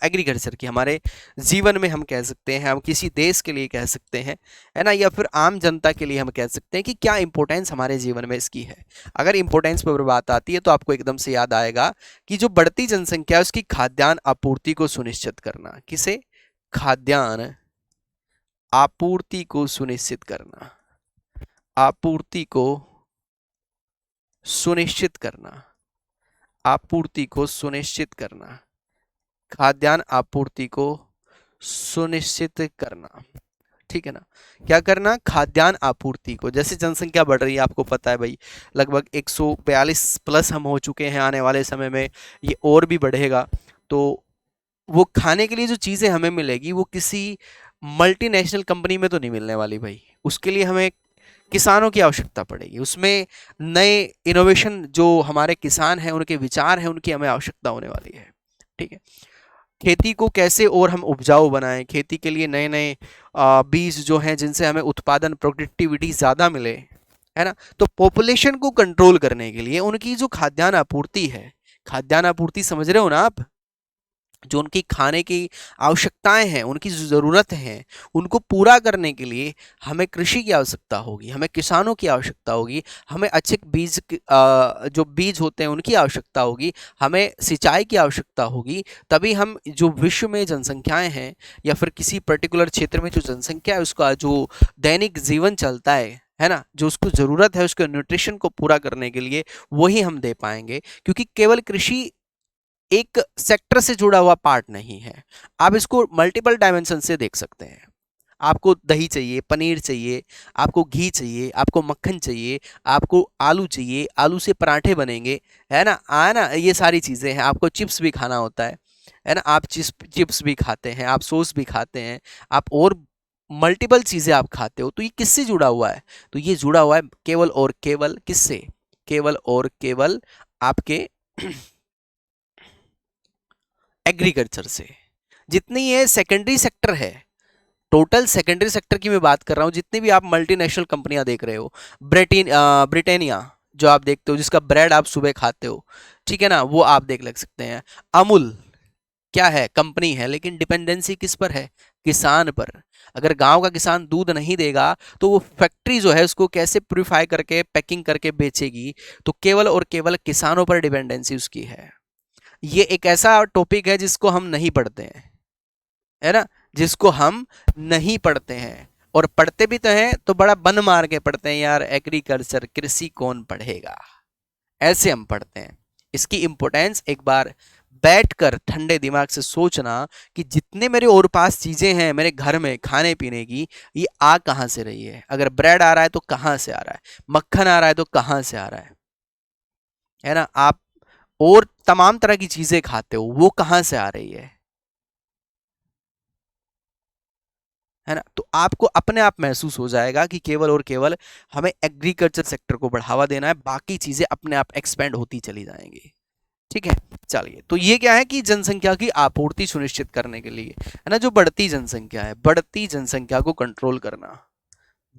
एग्रीकल्चर की हमारे जीवन में, हम कह सकते हैं, हम किसी देश के लिए कह सकते हैं, है ना, या फिर आम जनता के लिए हम कह सकते हैं कि क्या इंपॉर्टेंस हमारे जीवन में इसकी है। अगर इंपॉर्टेंस पर बात आती है तो आपको एकदम से याद आएगा कि जो बढ़ती जनसंख्या है उसकी खाद्यान्न आपूर्ति को सुनिश्चित करना। किसे? खाद्यान्न आपूर्ति को सुनिश्चित करना, आपूर्ति को सुनिश्चित करना, आपूर्ति को सुनिश्चित करना, खाद्यान्न आपूर्ति को सुनिश्चित करना। ठीक है ना। क्या करना? खाद्यान्न आपूर्ति को। जैसे जनसंख्या बढ़ रही है, आपको पता है भाई, लगभग 142 प्लस हम हो चुके हैं, आने वाले समय में ये और भी बढ़ेगा। तो वो खाने के लिए जो चीज़ें हमें मिलेगी वो किसी मल्टीनेशनल कंपनी में तो नहीं मिलने वाली भाई। उसके लिए हमें किसानों की आवश्यकता पड़ेगी, उसमें नए इनोवेशन जो हमारे किसान हैं उनके विचार हैं उनकी हमें आवश्यकता होने वाली है। ठीक है। खेती को कैसे और हम उपजाऊ बनाएं, खेती के लिए नए नए बीज जो हैं जिनसे हमें उत्पादन प्रोडक्टिविटी ज़्यादा मिले, है ना। तो पॉपुलेशन को कंट्रोल करने के लिए उनकी जो खाद्यान्न आपूर्ति है, खाद्यान्न आपूर्ति समझ रहे हो ना आप, जो उनकी खाने की आवश्यकताएं हैं, उनकी जो ज़रूरत है, उनको पूरा करने के लिए हमें कृषि की आवश्यकता होगी, हमें किसानों की आवश्यकता होगी, हमें अच्छे बीज जो बीज होते हैं उनकी आवश्यकता होगी, हमें सिंचाई की आवश्यकता होगी। तभी हम जो विश्व में जनसंख्याएं हैं या फिर किसी पर्टिकुलर क्षेत्र में जो जनसंख्या है उसका जो दैनिक जीवन चलता है ना, जो उसको ज़रूरत है उसके न्यूट्रिशन को पूरा करने के लिए, वही हम दे पाएंगे। क्योंकि केवल कृषि एक सेक्टर से जुड़ा हुआ पार्ट नहीं है, आप इसको मल्टीपल डायमेंशन से देख सकते हैं। आपको दही चाहिए, पनीर चाहिए, आपको घी चाहिए, आपको मक्खन चाहिए, आपको आलू चाहिए, आलू से पराठे बनेंगे, है ना, ये सारी चीज़ें हैं। आपको चिप्स भी खाना होता है ना, आप चिप्स भी खाते हैं, आप सॉस भी खाते हैं, आप और मल्टीपल चीज़ें आप खाते हो। तो ये किससे जुड़ा हुआ है? तो ये जुड़ा हुआ है केवल और केवल किससे? केवल और केवल आपके एग्रीकल्चर से। जितनी ये सेकेंडरी सेक्टर है, टोटल सेकेंडरी सेक्टर की मैं बात कर रहा हूँ, जितनी भी आप मल्टीनेशनल कंपनियां देख रहे हो, ब्रिटानिया जो आप देखते हो, जिसका ब्रेड आप सुबह खाते हो, ठीक है ना, वो आप देख लग सकते हैं। अमूल क्या है? कंपनी है, लेकिन डिपेंडेंसी किस पर है? किसान पर। अगर गांव का किसान दूध नहीं देगा तो वो फैक्ट्री जो है उसको कैसे प्यूरिफाई करके पैकिंग करके बेचेगी? तो केवल और केवल किसानों पर डिपेंडेंसी उसकी है। ये एक ऐसा टॉपिक है जिसको हम नहीं पढ़ते हैं, है ना, जिसको हम नहीं पढ़ते हैं, और पढ़ते भी तो हैं तो बड़ा बन मार के पढ़ते हैं, यार एग्रीकल्चर कृषि कौन पढ़ेगा, ऐसे हम पढ़ते हैं। इसकी इंपॉर्टेंस एक बार बैठकर ठंडे दिमाग से सोचना कि जितने मेरे और पास चीजें हैं मेरे घर में खाने पीने की, ये आ कहां से रही है? अगर ब्रेड आ रहा है तो कहां से आ रहा है? मक्खन आ रहा है तो कहां से आ रहा है ना, आप और तमाम तरह की चीजें खाते हो, वो कहां से आ रही है ना। तो आपको अपने आप महसूस हो जाएगा कि केवल और केवल हमें एग्रीकल्चर सेक्टर को बढ़ावा देना है, बाकी चीजें अपने आप एक्सपेंड होती चली जाएंगी। ठीक है। चलिए, तो ये क्या है कि जनसंख्या की आपूर्ति सुनिश्चित करने के लिए, है ना, जो बढ़ती जनसंख्या है, बढ़ती जनसंख्या को कंट्रोल करना,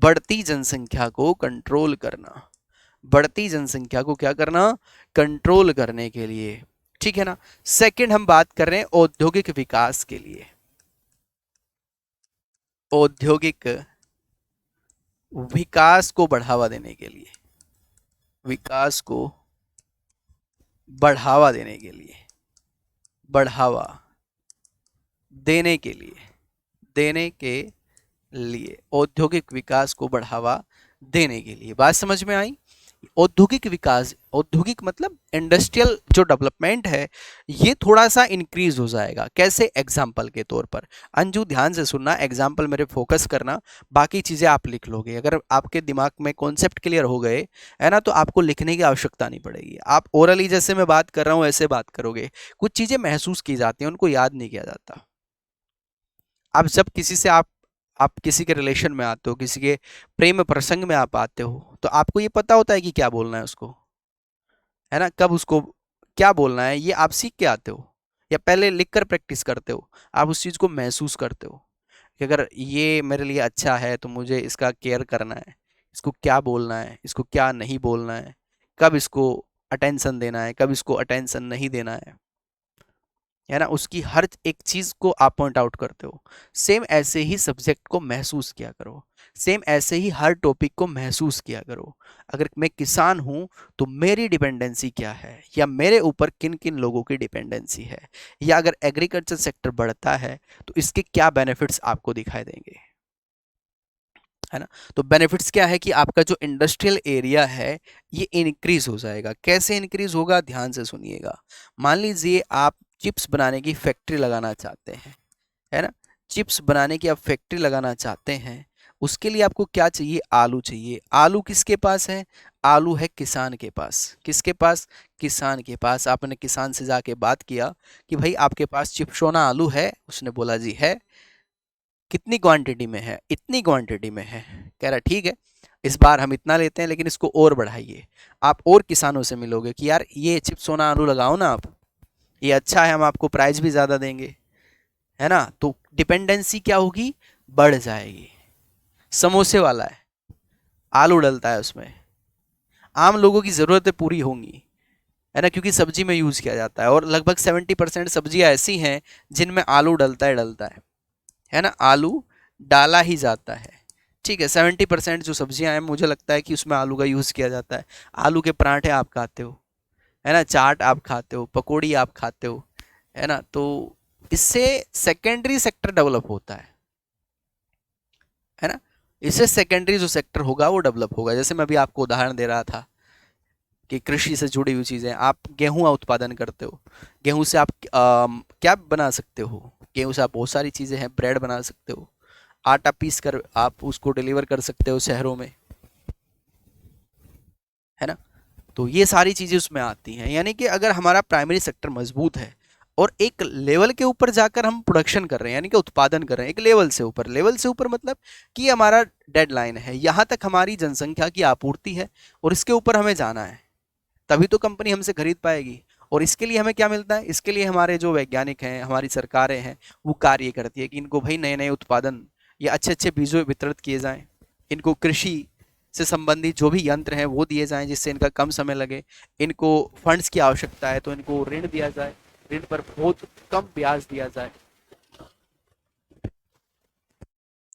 बढ़ती जनसंख्या को कंट्रोल करना, बढ़ती जनसंख्या को क्या करना? कंट्रोल करने के लिए। ठीक है ना। सेकंड हम बात कर रहे हैं औद्योगिक विकास के लिए। औद्योगिक विकास को बढ़ावा देने के लिए, विकास को बढ़ावा देने के लिए, बढ़ावा देने के लिए, देने के लिए, औद्योगिक विकास को बढ़ावा देने के लिए। बात समझ में आई? औद्योगिक विकास, औद्योगिक मतलब इंडस्ट्रियल जो डेवलपमेंट है, ये थोड़ा सा इंक्रीज हो जाएगा। कैसे? एग्जाम्पल के तौर पर। अंजू ध्यान से सुनना, एग्जाम्पल मेरे फोकस करना, बाकी चीज़ें आप लिख लोगे। अगर आपके दिमाग में कॉन्सेप्ट क्लियर हो गए, है ना, तो आपको लिखने की आवश्यकता नहीं पड़ेगी। आप ओरली जैसे मैं बात कर रहा हूँ ऐसे बात करोगे। कुछ चीज़ें महसूस की जाती हैं, उनको याद नहीं किया जाता। आप जब किसी से आप किसी के रिलेशन में आते हो, किसी के प्रेम प्रसंग में आप आते हो, तो आपको ये पता होता है कि क्या बोलना है उसको, है ना, कब उसको क्या बोलना है, ये आप सीख के आते हो या पहले लिख कर प्रैक्टिस करते हो? आप उस चीज़ को महसूस करते हो कि अगर ये मेरे लिए अच्छा है तो मुझे इसका केयर करना है, इसको क्या बोलना है, इसको क्या नहीं बोलना है, कब इसको अटेंशन देना है, कब इसको अटेंशन नहीं देना है। है ना, उसकी हर एक चीज को आप पॉइंट आउट करते हो। सेम ऐसे ही सब्जेक्ट को महसूस किया करो, सेम ऐसे ही हर टॉपिक को महसूस किया करो। अगर मैं किसान हूं तो मेरी डिपेंडेंसी क्या है, या मेरे ऊपर किन किन लोगों की डिपेंडेंसी है, या अगर एग्रीकल्चर सेक्टर बढ़ता है तो इसके क्या बेनिफिट्स आपको दिखाई देंगे, है ना। तो बेनिफिट्स क्या है कि आपका जो इंडस्ट्रियल एरिया है ये इंक्रीज हो जाएगा। कैसे इंक्रीज होगा, ध्यान से सुनिएगा। मान लीजिए आप चिप्स बनाने की फैक्ट्री लगाना चाहते हैं, है ना। चिप्स बनाने की आप फैक्ट्री लगाना चाहते हैं, उसके लिए आपको क्या चाहिए, आलू चाहिए। आलू किसके पास है, आलू है किसान के पास। किसके पास, किसान के पास। आपने किसान से जाके बात किया कि भाई आपके पास चिपसोना आलू है, उसने बोला जी है। कितनी क्वांटिटी में है, इतनी क्वांटिटी में है। कह रहा ठीक है, इस बार हम इतना लेते हैं लेकिन इसको और बढ़ाइए। आप और किसानों से मिलोगे कि यार ये चिपसोना आलू लगाओ ना आप, ये अच्छा है, हम आपको प्राइस भी ज़्यादा देंगे, है ना। तो डिपेंडेंसी क्या होगी, बढ़ जाएगी। समोसे वाला है, आलू डलता है उसमें, आम लोगों की ज़रूरतें पूरी होंगी, है ना, क्योंकि सब्जी में यूज़ किया जाता है। और लगभग 70% सब्जियां ऐसी हैं जिनमें आलू डलता है ना, आलू डाला ही जाता है। ठीक है, 70% जो सब्जियां हैं मुझे लगता है कि उसमें आलू का यूज़ किया जाता है। आलू के पराठे आप खाते हो, है ना, चाट आप खाते हो, पकौड़ी आप खाते हो, है ना। तो इससे सेकेंडरी सेक्टर डेवलप होता है ना। इससे सेकेंडरी जो सेक्टर होगा वो डेवलप होगा। जैसे मैं अभी आपको उदाहरण दे रहा था कि कृषि से जुड़ी हुई चीज़ें, आप गेहूं उत्पादन करते हो, गेहूं से आप क्या बना सकते हो, गेहूं से आप बहुत सारी चीज़ें हैं, ब्रेड बना सकते हो, आटा पीस कर आप उसको डिलीवर कर सकते हो शहरों में, है ना। तो ये सारी चीज़ें उसमें आती हैं। यानी कि अगर हमारा प्राइमरी सेक्टर मजबूत है और एक लेवल के ऊपर जाकर हम प्रोडक्शन कर रहे हैं, यानी कि उत्पादन कर रहे हैं एक लेवल से ऊपर, लेवल से ऊपर मतलब कि हमारा डेडलाइन है, यहाँ तक हमारी जनसंख्या की आपूर्ति है और इसके ऊपर हमें जाना है, तभी तो कंपनी हमसे खरीद पाएगी। और इसके लिए हमें क्या मिलता है, इसके लिए हमारे जो वैज्ञानिक हैं, हमारी सरकारें हैं, वो कार्य करती है कि इनको भाई नए नए उत्पादन या अच्छे अच्छे बीजों वितरित किए जाएं, इनको कृषि से संबंधित जो भी यंत्र हैं वो दिए जाएं जिससे इनका कम समय लगे, इनको फंड्स की आवश्यकता है तो इनको ऋण दिया जाए, ऋण पर बहुत कम ब्याज दिया जाए,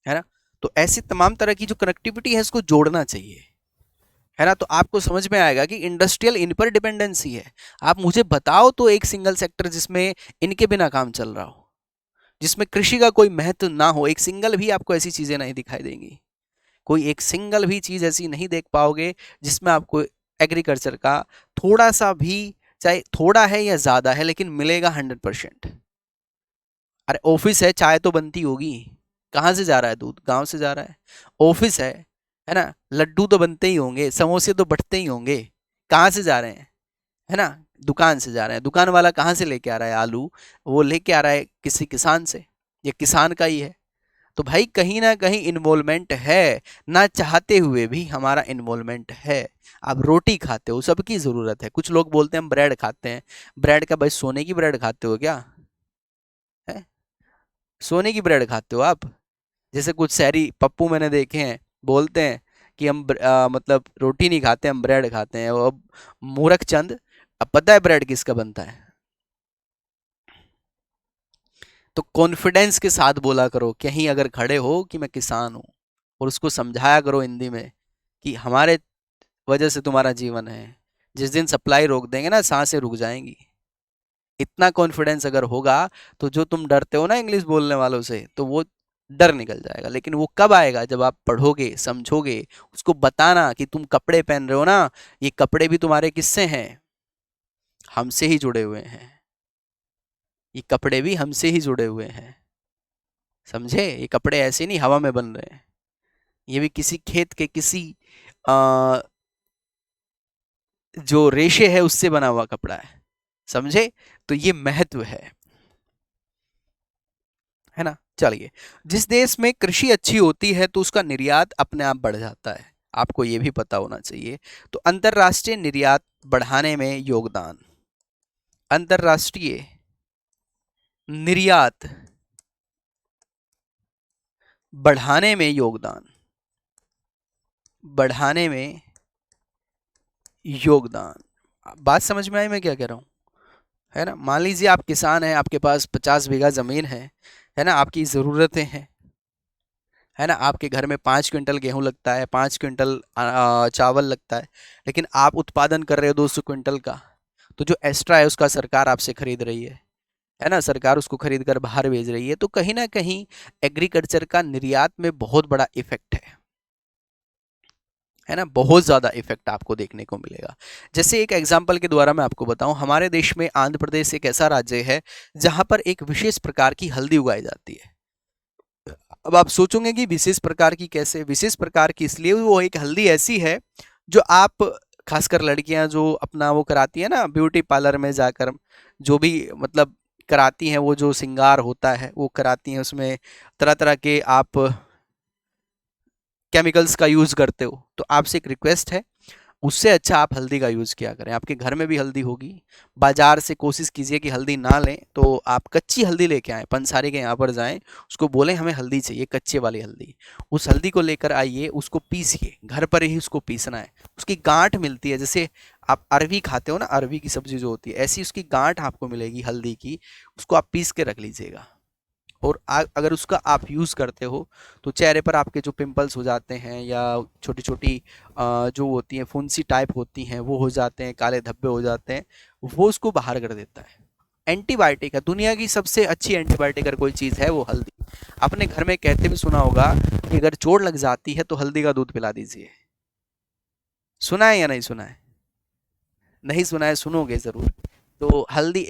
है ना। तो ऐसी तमाम तरह की जो कनेक्टिविटी है इसको जोड़ना चाहिए, है ना। तो आपको समझ में आएगा कि इंडस्ट्रियल इन पर डिपेंडेंसी है। आप मुझे बताओ तो एक सिंगल सेक्टर जिसमें इनके बिना काम चल रहा हो, जिसमें कृषि का कोई महत्व ना हो, एक सिंगल भी आपको ऐसी चीजें नहीं दिखाई देंगी। कोई एक सिंगल भी चीज ऐसी नहीं देख पाओगे जिसमें आपको एग्रीकल्चर का थोड़ा सा भी, चाहे थोड़ा है या ज्यादा है, लेकिन मिलेगा 100%। अरे ऑफिस है, चाय तो बनती होगी, कहाँ से जा रहा है दूध, गांव से जा रहा है। ऑफिस है ना, लड्डू तो बनते ही होंगे, समोसे तो बटते ही होंगे, कहाँ से जा रहे हैं, है ना, दुकान से जा रहे हैं। दुकान वाला कहाँ से लेके आ रहा है आलू, वो लेके आ रहा है किसी किसान से, ये किसान का ही है। तो भाई कहीं ना कहीं इन्वॉल्वमेंट है, ना चाहते हुए भी हमारा इन्वॉल्वमेंट है। आप रोटी खाते हो, सबकी ज़रूरत है। कुछ लोग बोलते हैं हम ब्रेड खाते हैं, ब्रेड का भाई सोने की ब्रेड खाते हो क्या, है, सोने की ब्रेड खाते हो आप। जैसे कुछ शहरी पप्पू मैंने देखे हैं, बोलते हैं कि हम मतलब रोटी नहीं खाते, हम ब्रेड खाते हैं। वो अब मूर्ख चंद, अब पता है ब्रेड किसका बनता है। तो कॉन्फिडेंस के साथ बोला करो कहीं अगर खड़े हो कि मैं किसान हूँ, और उसको समझाया करो हिंदी में कि हमारे वजह से तुम्हारा जीवन है, जिस दिन सप्लाई रोक देंगे ना सांसें रुक जाएंगी। इतना कॉन्फिडेंस अगर होगा तो जो तुम डरते हो ना इंग्लिश बोलने वालों से, तो वो डर निकल जाएगा। लेकिन वो कब आएगा, जब आप पढ़ोगे, समझोगे, उसको बताना कि तुम कपड़े पहन रहे हो ना, ये कपड़े भी तुम्हारे किससे हैं, हमसे ही जुड़े हुए हैं। ये कपड़े भी हमसे ही जुड़े हुए हैं, समझे। ये कपड़े ऐसे नहीं हवा में बन रहे हैं, ये भी किसी खेत के किसी आ, जो रेशे है उससे बना हुआ कपड़ा है, समझे। तो ये महत्व है ना। चलिए, जिस देश में कृषि अच्छी होती है तो उसका निर्यात अपने आप बढ़ जाता है, आपको ये भी पता होना चाहिए। तो अंतरराष्ट्रीय निर्यात बढ़ाने में योगदान, अंतरराष्ट्रीय निर्यात बढ़ाने में योगदान, बढ़ाने में योगदान। बात समझ में आई मैं क्या कह रहा हूँ, है ना। मान लीजिए आप किसान हैं, आपके पास 50 बीघा ज़मीन है ना, आपकी ज़रूरतें हैं, है ना, आपके घर में 5 क्विंटल गेहूं लगता है, 5 क्विंटल चावल लगता है, लेकिन आप उत्पादन कर रहे हो 200 क्विंटल का, तो जो एक्स्ट्रा है उसका सरकार आपसे खरीद रही है ना, सरकार उसको खरीद कर बाहर भेज रही है, तो कहीं ना कहीं एग्रीकल्चर का निर्यात में बहुत बड़ा इफेक्ट है ना, बहुत ज़्यादा इफेक्ट आपको देखने को मिलेगा। जैसे एक एग्जांपल के द्वारा मैं आपको बताऊं, हमारे देश में आंध्र प्रदेश एक ऐसा राज्य है जहां पर एक विशेष प्रकार की हल्दी उगाई जाती है। अब आप सोचोगे कि विशेष प्रकार की कैसे, विशेष प्रकार की इसलिए, वो एक हल्दी ऐसी है जो आप, खासकर लड़कियां जो अपना वो कराती है ना ब्यूटी पार्लर में जाकर, जो भी मतलब कराती हैं, वो जो श्रृंगार होता है वो कराती हैं, उसमें तरह तरह के आप केमिकल्स का यूज़ करते हो, तो आपसे एक रिक्वेस्ट है, उससे अच्छा आप हल्दी का यूज़ किया करें। आपके घर में भी हल्दी होगी, बाजार से कोशिश कीजिए कि हल्दी ना लें, तो आप कच्ची हल्दी लेके आएँ, पंसारी के यहाँ पर जाएँ, उसको बोलें हमें हल्दी चाहिए, कच्चे वाली हल्दी। उस हल्दी को लेकर आइए, उसको पीसिए, घर पर ही उसको पीसना है। उसकी गांठ मिलती है, जैसे आप अरवी खाते हो ना, अरवी की सब्जी जो होती है, ऐसी उसकी गांठ आपको मिलेगी हल्दी की, उसको आप पीस के रख लीजिएगा। और अगर उसका आप यूज़ करते हो, तो चेहरे पर आपके जो पिंपल्स हो जाते हैं, या छोटी छोटी जो होती हैं फुंसी टाइप होती हैं, वो हो जाते हैं, काले धब्बे हो जाते हैं, वो उसको बाहर कर देता है। एंटीबायोटिक है, दुनिया की सबसे अच्छी एंटीबायोटिक अगर कोई चीज़ है वो हल्दी। आपने घर में कहते भी सुना होगा कि अगर चोट लग जाती है तो हल्दी का दूध पिला दीजिए। सुना है या नहीं सुना है? नहीं सुना है, सुनोगे ज़रूर। तो हल्दी,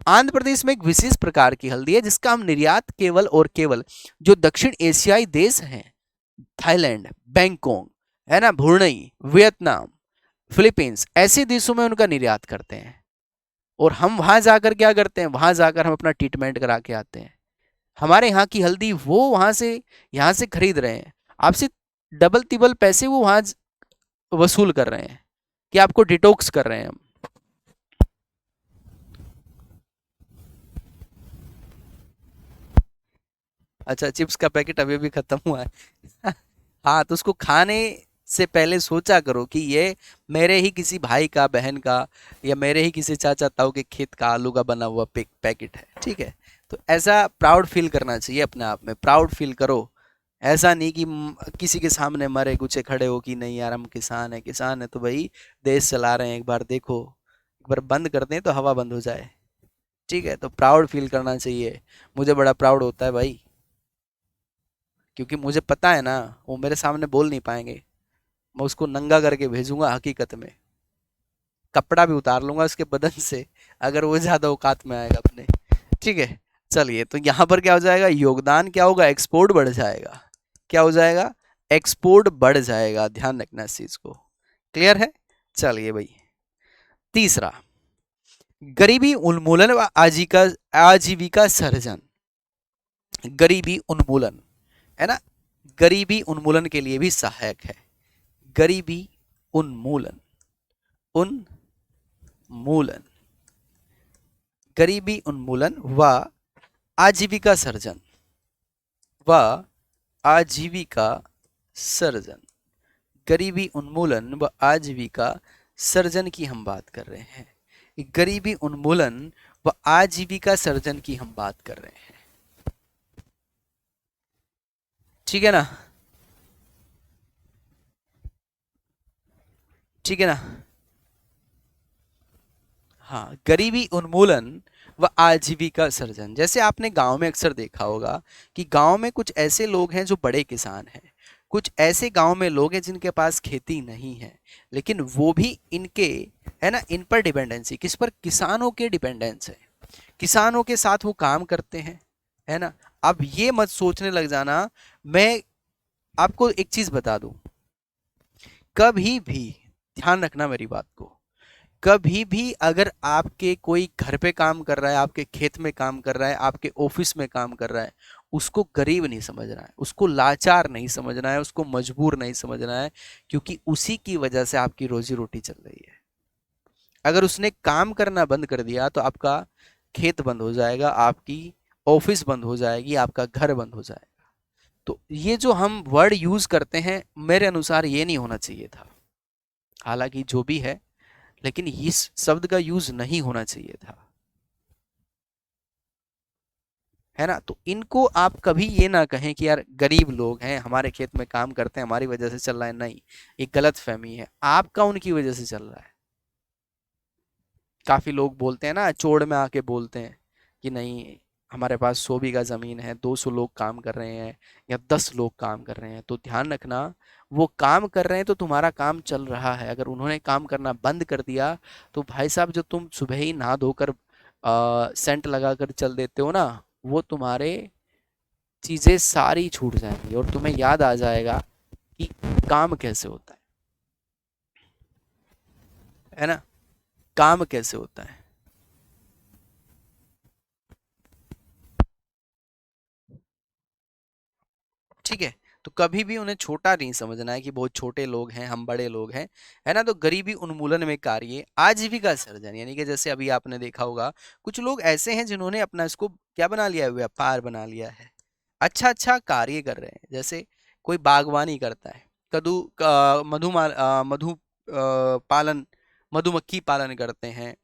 आंध्र प्रदेश में एक विशेष प्रकार की हल्दी है जिसका हम निर्यात केवल और केवल जो दक्षिण एशियाई देश हैं, थाईलैंड, बैंकॉक, है ना, ब्रुनई, वियतनाम, फिलीपींस, ऐसे देशों में उनका निर्यात करते हैं। और हम वहां जाकर क्या करते हैं, वहां जाकर हम अपना ट्रीटमेंट करा के आते हैं। हमारे यहाँ की हल्दी वो वहां से, यहाँ से खरीद रहे हैं, आपसे डबल तिबल पैसे वो वहां वसूल कर रहे हैं कि आपको डिटॉक्स कर रहे हैं हम। अच्छा, चिप्स का पैकेट अभी भी खत्म हुआ है। हाँ, तो उसको खाने से पहले सोचा करो कि ये मेरे ही किसी भाई का, बहन का, या मेरे ही किसी चाचा ताऊ के खेत का आलू का बना हुआ पैकेट है, ठीक है। तो ऐसा प्राउड फील करना चाहिए अपने आप में, प्राउड फील करो। ऐसा नहीं कि किसी के सामने मरे कुचे खड़े हो कि नहीं यार हम किसान है, किसान है तो भाई देश चला रहे हैं, एक बार देखो, एक बार बंद कर दें तो हवा बंद हो जाए, ठीक है। तो प्राउड फील करना चाहिए। मुझे बड़ा प्राउड होता है भाई, क्योंकि मुझे पता है ना वो मेरे सामने बोल नहीं पाएंगे, मैं उसको नंगा करके भेजूंगा हकीकत में, कपड़ा भी उतार लूंगा उसके बदन से, अगर वो ज़्यादा औकात में आएगा अपने, ठीक है। चलिए, तो यहाँ पर क्या हो जाएगा, योगदान क्या होगा, एक्सपोर्ट बढ़ जाएगा। क्या हो जाएगा, एक्सपोर्ट बढ़ जाएगा, ध्यान रखना इस चीज़ को। क्लियर है? चलिए भाई, तीसरा, गरीबी उन्मूलन व आजीविका, आजीविका सर्जन। गरीबी उन्मूलन, है ना, गरीबी उन्मूलन के लिए भी सहायक है। गरीबी उन्मूलन, उन्मूलन, गरीबी उन्मूलन व आजीविका सर्जन, व आजीविका सर्जन, गरीबी उन्मूलन व आजीविका सर्जन की हम बात कर रहे हैं। गरीबी उन्मूलन व आजीविका सर्जन की हम बात कर रहे हैं, ठीक है ना, ठीक है ना। हाँ, गरीबी उन्मूलन व आजीविका सर्जन, जैसे आपने गांव में अक्सर देखा होगा कि गांव में कुछ ऐसे लोग हैं जो बड़े किसान हैं, कुछ ऐसे गांव में लोग हैं जिनके पास खेती नहीं है, लेकिन वो भी इनके, है ना, इन पर डिपेंडेंसी, किस पर, किसानों के डिपेंडेंस है, किसानों के साथ वो काम करते हैं, है ना। अब ये मत सोचने लग जाना, मैं आपको एक चीज बता दूं, कभी भी ध्यान रखना मेरी बात को, कभी भी अगर आपके कोई घर पे काम कर रहा है, आपके खेत में काम कर रहा है, आपके ऑफिस में काम कर रहा है, उसको गरीब नहीं समझना है, उसको लाचार नहीं समझना है, उसको मजबूर नहीं समझना है, क्योंकि उसी की वजह से आपकी रोजी रोटी चल रही है। अगर उसने काम करना बंद कर दिया तो आपका खेत बंद हो जाएगा, आपकी ऑफिस बंद हो जाएगी, आपका घर बंद हो जाएगा। तो ये जो हम वर्ड यूज करते हैं, मेरे अनुसार ये नहीं होना चाहिए था, हालांकि जो भी है, लेकिन इस शब्द का यूज नहीं होना चाहिए था। है ना। तो इनको आप कभी ये ना कहें कि यार गरीब लोग हैं, हमारे खेत में काम करते हैं, हमारी वजह से चल रहा है, नहीं, एक गलत फहमी है, आपका उनकी वजह से चल रहा है। काफी लोग बोलते हैं ना, चोड़ में आके बोलते हैं कि नहीं, हमारे पास 100 बीघा जमीन है, 200 लोग काम कर रहे हैं या 10 लोग काम कर रहे हैं। तो ध्यान रखना, वो काम कर रहे हैं तो तुम्हारा काम चल रहा है। अगर उन्होंने काम करना बंद कर दिया तो भाई साहब, जो तुम सुबह ही नहा धोकर सेंट लगा कर चल देते हो ना, वो तुम्हारे चीजें सारी छूट जाएंगी और तुम्हें याद आ जाएगा कि काम कैसे होता है ना, काम कैसे होता है। ठीक है। तो कभी भी उन्हें छोटा नहीं समझना है कि बहुत छोटे लोग हैं, हम बड़े लोग हैं, है ना। तो गरीबी उन्मूलन में कार्य आजीविका सर्जन, यानी कि जैसे अभी आपने देखा होगा, कुछ लोग ऐसे हैं जिन्होंने अपना इसको क्या बना लिया है, व्यापार बना लिया है, अच्छा अच्छा कार्य कर रहे हैं। जैसे कोई बागवानी करता है, कदू मधु पालन, मधुमक्खी पालन करते हैं,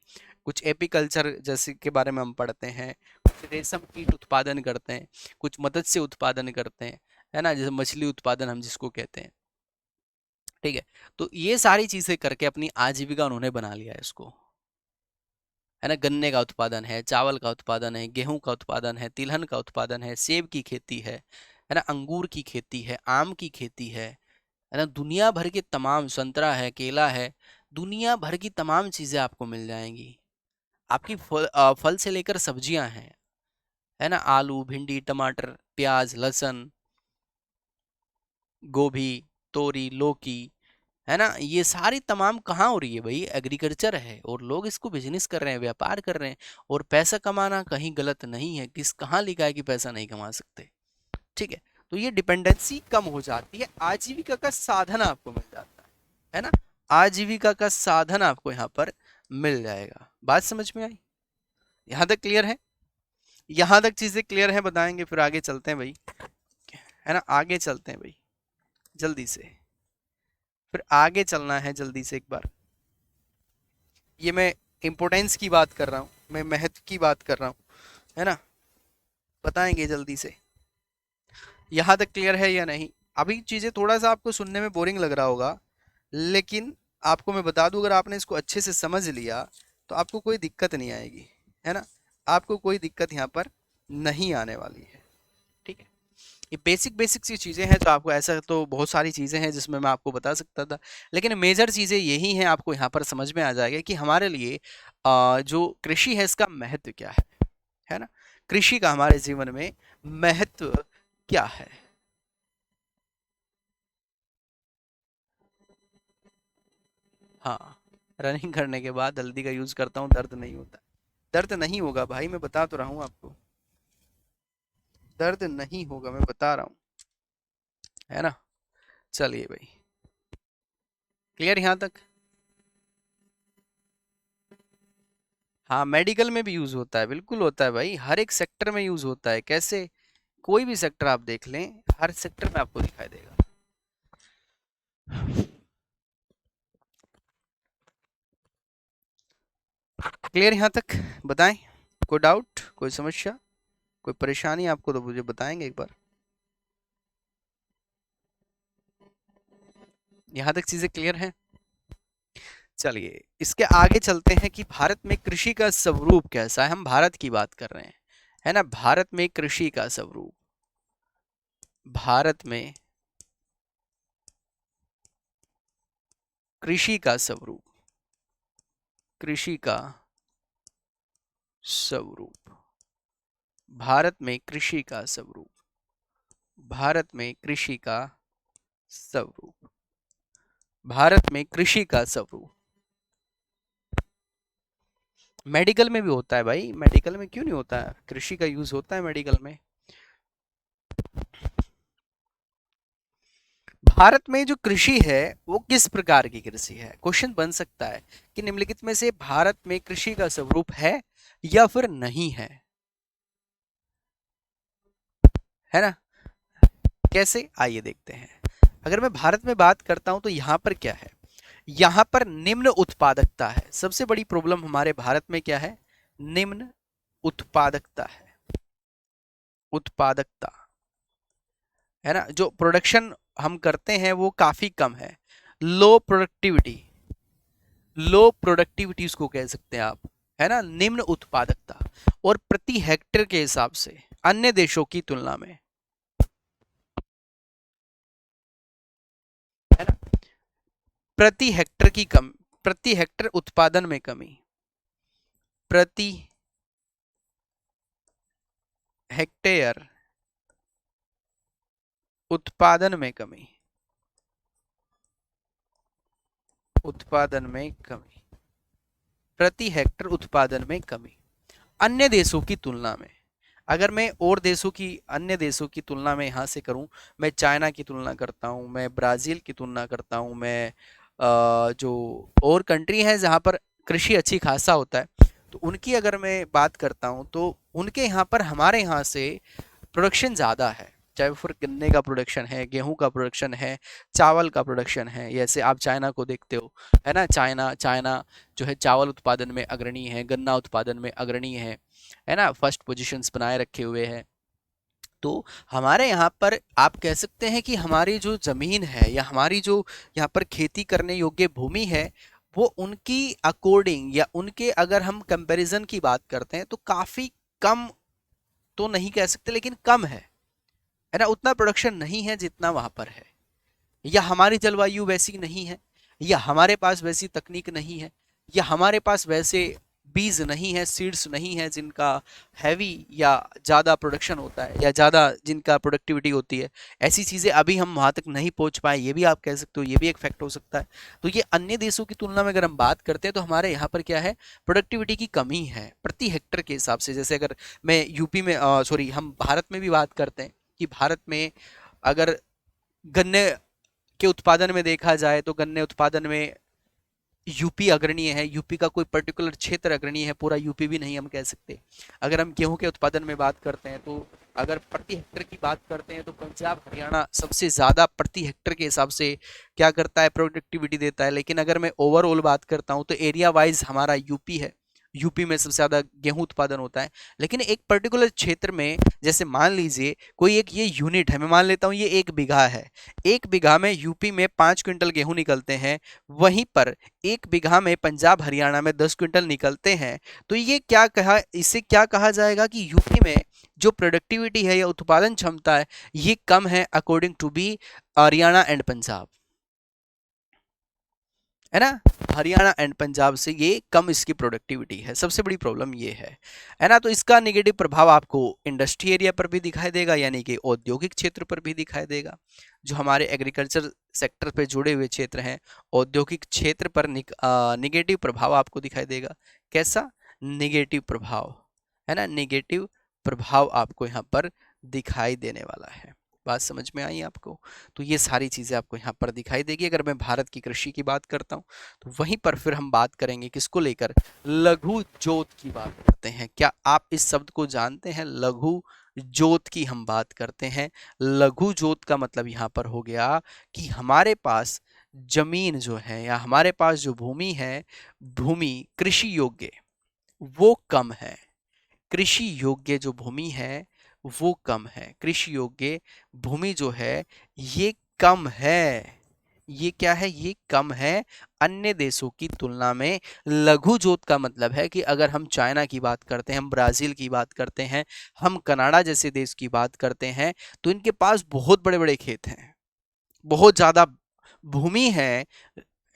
कुछ एपीकल्चर जैसे के बारे में हम पढ़ते हैं, कुछ रेशम कीट उत्पादन करते हैं, कुछ मत्स्य उत्पादन करते हैं, है ना, जैसे मछली उत्पादन हम जिसको कहते हैं। ठीक है। तो ये सारी चीजें करके अपनी आजीविका उन्होंने बना लिया है इसको, है ना। गन्ने का उत्पादन है, चावल का उत्पादन है, गेहूं का उत्पादन है, तिलहन का उत्पादन है, सेब की खेती है ना, अंगूर की खेती है, आम की खेती है ना, दुनिया भर के तमाम, संतरा है, केला है, दुनिया भर की तमाम चीजें आपको मिल जाएंगी। आपकी फल से लेकर सब्जियां हैं, है ना, आलू, भिंडी, टमाटर, प्याज, लहसुन, गोभी, तोरी, लौकी, है ना, ये सारी तमाम कहाँ हो रही है भाई, एग्रीकल्चर है, और लोग इसको बिजनेस कर रहे हैं, व्यापार कर रहे हैं। और पैसा कमाना कहीं गलत नहीं है, किस कहाँ लिखा है कि पैसा नहीं कमा सकते। ठीक है। तो ये डिपेंडेंसी कम हो जाती है, आजीविका का साधन आपको मिल जाता है ना, आजीविका का साधन आपको यहाँ पर मिल जाएगा। बात समझ में आई? यहाँ तक क्लियर है? यहाँ तक चीजें क्लियर है, बताएंगे, फिर आगे चलते हैं भाई, है ना, आगे चलते हैं भाई जल्दी से, फिर आगे चलना है जल्दी से एक बार। ये मैं इम्पोर्टेंस की बात कर रहा हूँ, मैं महत्व की बात कर रहा हूँ, है ना। बताएंगे जल्दी से, यहाँ तक क्लियर है या नहीं? अभी चीज़ें थोड़ा सा आपको सुनने में बोरिंग लग रहा होगा, लेकिन आपको मैं बता दूं, अगर आपने इसको अच्छे से समझ लिया तो आपको कोई दिक्कत नहीं आएगी, है ना, आपको कोई दिक्कत यहाँ पर नहीं आने वाली है। ठीक है। ये बेसिक बेसिक सी चीज़ें हैं, तो आपको ऐसा तो बहुत सारी चीज़ें हैं जिसमें मैं आपको बता सकता था, लेकिन मेजर चीज़ें यही हैं, आपको यहाँ पर समझ में आ जाएगा कि हमारे लिए जो कृषि है इसका महत्व क्या है ना, कृषि का हमारे जीवन में महत्व क्या है। हाँ, रनिंग करने के बाद हल्दी का यूज करता हूँ, दर्द नहीं होता। दर्द नहीं होगा भाई, मैं बता तो रहा हूँ आपको, दर्द नहीं होगा, मैं बता रहा हूँ, है ना। चलिए भाई, क्लियर यहाँ तक? हाँ, मेडिकल में भी यूज होता है, बिल्कुल होता है भाई, हर एक सेक्टर में यूज होता है। कैसे? कोई भी सेक्टर आप देख लें, हर सेक्टर में आपको दिखाई देगा। क्लियर यहाँ तक? बताएं, कोई डाउट, कोई समस्या, कोई परेशानी आपको तो मुझे बताएंगे एक बार। यहाँ तक चीजें क्लियर हैं? चलिए इसके आगे चलते हैं कि भारत में कृषि का स्वरूप कैसा है। हम भारत की बात कर रहे हैं, है ना। भारत में कृषि का स्वरूप, भारत में कृषि का स्वरूप, कृषि का स्वरूप, भारत में कृषि का स्वरूप, भारत में कृषि का स्वरूप, भारत में कृषि का स्वरूप। मेडिकल में भी होता है भाई, मेडिकल में क्यों नहीं होता है, कृषि का यूज होता है मेडिकल में। भारत में जो कृषि है वो किस प्रकार की कृषि है, क्वेश्चन बन सकता है कि निम्नलिखित में से भारत में कृषि का स्वरूप है या फिर नहीं है ना। कैसे, आइए देखते हैं। अगर मैं भारत में बात करता हूं तो यहां पर क्या है, यहां पर निम्न उत्पादकता है। सबसे बड़ी प्रॉब्लम हमारे भारत में क्या है, निम्न उत्पादकता है। उत्पादकता, है ना, जो प्रोडक्शन हम करते हैं वो काफी कम है। लो प्रोडक्टिविटी, लो प्रोडक्टिविटी उसको कह सकते हैं आप, है ना, निम्न उत्पादकता। और प्रति हेक्टेयर के हिसाब से अन्य देशों की तुलना में, है ना, प्रति हेक्टेयर की कम, प्रति हेक्टेयर उत्पादन में कमी, प्रति हेक्टेयर उत्पादन में कमी, उत्पादन में कमी, प्रति हेक्टेयर उत्पादन में कमी अन्य देशों की तुलना में। अगर मैं और देशों की, अन्य देशों की तुलना में यहाँ से करूँ, मैं चाइना की तुलना करता हूँ, मैं ब्राज़ील की तुलना करता हूँ, मैं जो और कंट्री हैं जहाँ पर कृषि अच्छी खासा होता है, तो उनकी अगर मैं बात करता हूँ तो उनके यहाँ पर हमारे यहाँ से प्रोडक्शन ज़्यादा है। चाहे वो फिर गन्ने का प्रोडक्शन है, गेहूं का प्रोडक्शन है, चावल का प्रोडक्शन है। जैसे आप चाइना को देखते हो, है ना, चाइना चाइना जो है चावल उत्पादन में अग्रणी है, गन्ना उत्पादन में अग्रणी है ना, फर्स्ट पोजीशंस बनाए रखे हुए है। तो हमारे यहाँ पर आप कह सकते हैं कि हमारी जो ज़मीन है या हमारी जो यहाँ पर खेती करने योग्य भूमि है, वो उनकी अकॉर्डिंग या उनके अगर हम कंपैरिजन की बात करते हैं तो काफ़ी कम तो नहीं कह सकते, लेकिन कम है ना, उतना प्रोडक्शन नहीं है जितना वहां पर है। या हमारी जलवायु वैसी नहीं है, या हमारे पास वैसी तकनीक नहीं है, या हमारे पास वैसे बीज नहीं है, सीड्स नहीं है जिनका हैवी या ज़्यादा प्रोडक्शन होता है या ज़्यादा जिनका प्रोडक्टिविटी होती है। ऐसी चीज़ें अभी हम वहाँ तक नहीं पहुँच पाए, ये भी आप कह सकते हो, ये भी एक फैक्ट हो सकता है। तो ये अन्य देशों की तुलना में अगर हम बात करते हैं तो हमारे यहाँ पर क्या है, प्रोडक्टिविटी की कमी है प्रति हेक्टर के हिसाब से। जैसे अगर मैं यूपी में, सॉरी, हम भारत में भी बात करते हैं कि भारत में अगर गन्ने के उत्पादन में देखा जाए तो गन्ने उत्पादन में यूपी अग्रणीय है। यूपी का कोई पर्टिकुलर क्षेत्र अग्रणीय है, पूरा यूपी भी नहीं हम कह सकते। अगर हम गेहूं के उत्पादन में बात करते हैं तो अगर प्रति हेक्टर की बात करते हैं तो पंजाब हरियाणा सबसे ज्यादा प्रति हेक्टर के हिसाब से क्या करता है, प्रोडक्टिविटी देता है। लेकिन अगर मैं ओवरऑल बात करता हूं तो एरिया वाइज हमारा यूपी है, यूपी में सबसे ज्यादा गेहूं उत्पादन होता है। लेकिन एक पर्टिकुलर क्षेत्र में, जैसे मान लीजिए कोई एक ये यूनिट है, मैं मान लेता हूं ये 1 बीघा है, 1 बीघा में यूपी में 5 क्विंटल गेहूं निकलते हैं, वहीं पर 1 बीघा में पंजाब हरियाणा में 10 क्विंटल निकलते हैं। तो ये क्या कहा, इसे क्या कहा जाएगा कि यूपी में जो प्रोडक्टिविटी है या उत्पादन क्षमता है ये कम है according to B Haryana and Punjab, है ना, हरियाणा एंड पंजाब से ये कम इसकी प्रोडक्टिविटी है। सबसे बड़ी प्रॉब्लम ये है ना। तो इसका नेगेटिव प्रभाव आपको इंडस्ट्री एरिया पर भी दिखाई देगा, यानी कि औद्योगिक क्षेत्र पर भी दिखाई देगा। जो हमारे एग्रीकल्चर सेक्टर पे जुड़े हुए क्षेत्र हैं, औद्योगिक क्षेत्र पर निगेटिव प्रभाव आपको दिखाई देगा। कैसा निगेटिव प्रभाव, है ना, निगेटिव प्रभाव आपको यहाँ पर दिखाई देने वाला है। बात समझ में आई आपको? तो ये सारी चीज़ें आपको यहाँ पर दिखाई देगी। अगर मैं भारत की कृषि की बात करता हूँ तो वहीं पर फिर हम बात करेंगे किसको लेकर, लघु जोत की बात करते हैं। क्या आप इस शब्द को जानते हैं? लघु जोत की हम बात करते हैं। लघु जोत का मतलब यहाँ पर हो गया कि हमारे पास जमीन जो है या हमारे पास जो भूमि है, भूमि कृषि योग्य वो कम है। कृषि योग्य जो भूमि है वो कम है। कृषि योग्य भूमि जो है ये कम है। ये क्या है? ये कम है अन्य देशों की तुलना में। लघु जोत का मतलब है कि अगर हम चाइना की बात करते हैं, हम ब्राजील की बात करते हैं, हम कनाडा जैसे देश की बात करते हैं, तो इनके पास बहुत बड़े बड़े खेत हैं, बहुत ज्यादा भूमि है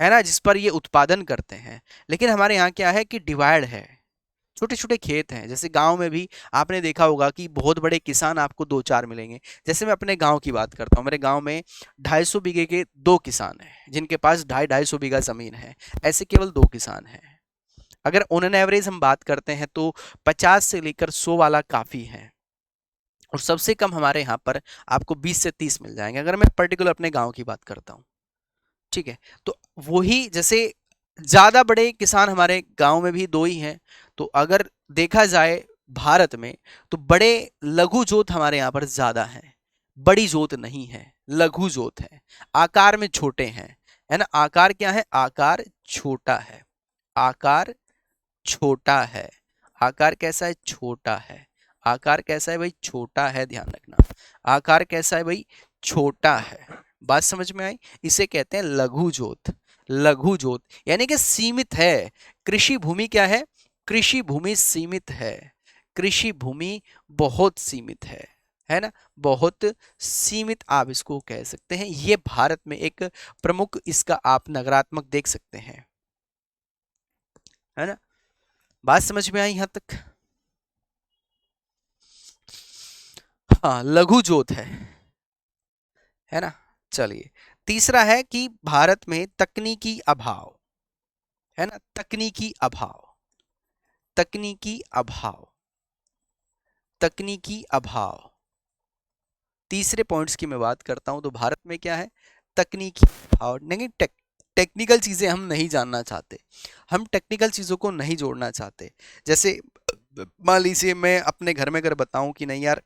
ना, जिस पर ये उत्पादन करते हैं। लेकिन हमारे यहाँ क्या है कि डिवाइड है, छोटे छोटे खेत हैं। जैसे गांव में भी आपने देखा होगा कि बहुत बड़े किसान आपको 2-4 मिलेंगे। जैसे मैं अपने गांव की बात करता हूँ, मेरे गांव में 250 बीघे के 2 किसान हैं जिनके पास 250 बीघा जमीन है। ऐसे केवल 2 किसान हैं। अगर ऑन एन एवरेज हम बात करते हैं तो 50 से लेकर 100 वाला काफी है, और सबसे कम हमारे यहाँ पर आपको 20 से 30 मिल जाएंगे। अगर मैं पर्टिकुलर अपने गाँव की बात करता हूँ, ठीक है, तो वही जैसे ज्यादा बड़े किसान हमारे गांव में भी 2 ही हैं। तो अगर देखा जाए भारत में तो बड़े लघु जोत हमारे यहाँ पर ज्यादा हैं, बड़ी जोत नहीं है, लघु जोत है, आकार में छोटे हैं, है ना। आकार क्या है? आकार छोटा है। आकार छोटा है। आकार कैसा है? छोटा है। आकार कैसा है भाई? छोटा है, ध्यान रखना। आकार कैसा है भाई? छोटा है। बात समझ में आई? इसे कहते हैं लघु जोत। लघु जोत यानी कि सीमित है। कृषि भूमि क्या है? कृषि भूमि सीमित है। कृषि भूमि बहुत सीमित है ना? बहुत सीमित आप इसको कह सकते हैं। ये भारत में एक प्रमुख इसका आप नकारात्मक देख सकते हैं, है ना? बात समझ में आई यहां तक? हाँ, लघु जोत है ना? चलिए, तीसरा है कि भारत में तकनीकी अभाव, है ना? तकनीकी अभाव, तकनीकी अभाव, तकनीकी अभाव। तीसरे पॉइंट्स की मैं बात करता हूं तो भारत में क्या है? तकनीकी अभाव। नहीं, टेक्निकल चीजें हम नहीं जानना चाहते, हम टेक्निकल चीजों को नहीं जोड़ना चाहते। जैसे मान लीजिए मैं अपने घर में अगर बताऊं कि नहीं यार,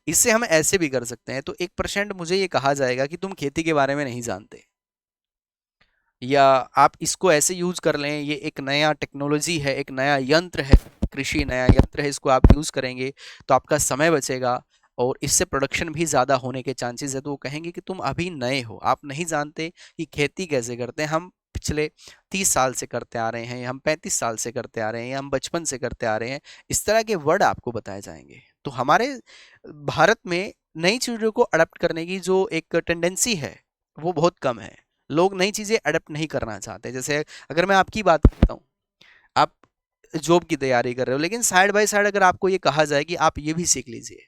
इससे हम ऐसे भी कर सकते हैं, तो 1% मुझे ये कहा जाएगा कि तुम खेती के बारे में नहीं जानते, या आप इसको ऐसे यूज कर लें, ये एक नया टेक्नोलॉजी है, एक नया यंत्र है, कृषि नया यंत्र है, इसको आप यूज करेंगे तो आपका समय बचेगा और इससे प्रोडक्शन भी ज़्यादा होने के चांसेस है। तो वो कहेंगे कि तुम अभी नए हो, आप नहीं जानते कि खेती कैसे करते हैं, हम पिछले 30 साल से करते आ रहे हैं, हम 35 साल से करते आ रहे हैं, या हम बचपन से करते आ रहे हैं। इस तरह के वर्ड आपको बताए जाएंगे। तो हमारे भारत में नई चीज़ों को अडॉप्ट करने की जो एक टेंडेंसी है वो बहुत कम है। लोग नई चीज़ें अडॉप्ट नहीं करना चाहते। जैसे अगर मैं आपकी बात करता हूँ, आप जॉब की तैयारी कर रहे हो, लेकिन साइड बाय साइड अगर आपको ये कहा जाए कि आप ये भी सीख लीजिए,